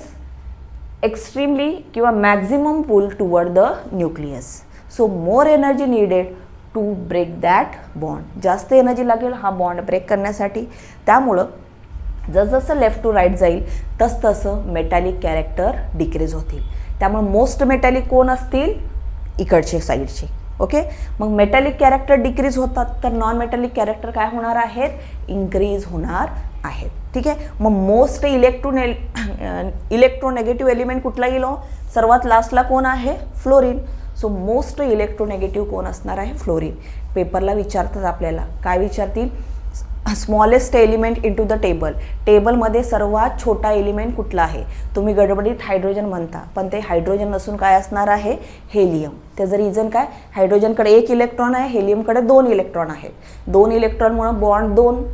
extremely किंवा maximum pull toward the nucleus. So more energy needed to break that bond, जास्त energy लागेल हा bond break करण्यासाठी. त्यामुळं जसजसं left to right जाईल तसं metallic character decrease होतील. त्यामुळे मोस्ट मेटॅलिक कोण असतील, इकडचे साईडचे. ओके, मग मेटॅलिक कॅरेक्टर डिक्रीज होतात तर नॉन मेटॅलिक कॅरेक्टर काय होणार आहेत, इन्क्रीज होणार आहेत. ठीक आहे, मग मोस्ट इलेक्ट्रोनेगेटिव्ह एलिमेंट कुठला येईल, सर्वात लास्टला कोण आहे, फ्लोरीन. सो मोस्ट इलेक्ट्रोनेगेटिव्ह कोण असणार आहे, फ्लोरीन. पेपरला विचारतात आपल्याला, काय विचारतील, smallest element into the table, टेबलमध्ये सर्वात छोटा एलिमेंट कुठला आहे. तुम्ही गडबडीत हायड्रोजन म्हणता, पण ते हायड्रोजन नसून काय असणार आहे, हेलियम. त्याचं रिझन काय, हायड्रोजनकडे 1 इलेक्ट्रॉन आहे, हेलियमकडे 2 इलेक्ट्रॉन आहेत. 2 इलेक्ट्रॉनमुळे बॉन्ड 2,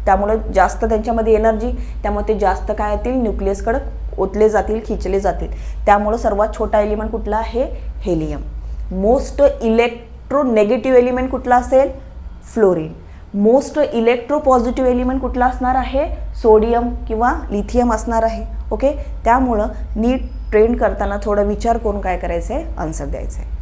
त्यामुळे जास्त त्यांच्यामध्ये एनर्जी, त्यामुळे ते जास्त काय येतील, न्यूक्लियसकडे ओतले जातील, खिचले जातील. त्यामुळे सर्वात छोटा एलिमेंट कुठला आहे, हेलियम. मोस्ट इलेक्ट्रोनेगेटिव्ह एलिमेंट कुठला असेल, fluorine. Most electro positive element कुठला असणार आहे, सोडियम किंवा लिथियम असणार आहे. ओके, त्यामुळं नीट ट्रेंड करताना थोडा विचार करून काय करायचं आहे, आन्सर द्यायचं आहे.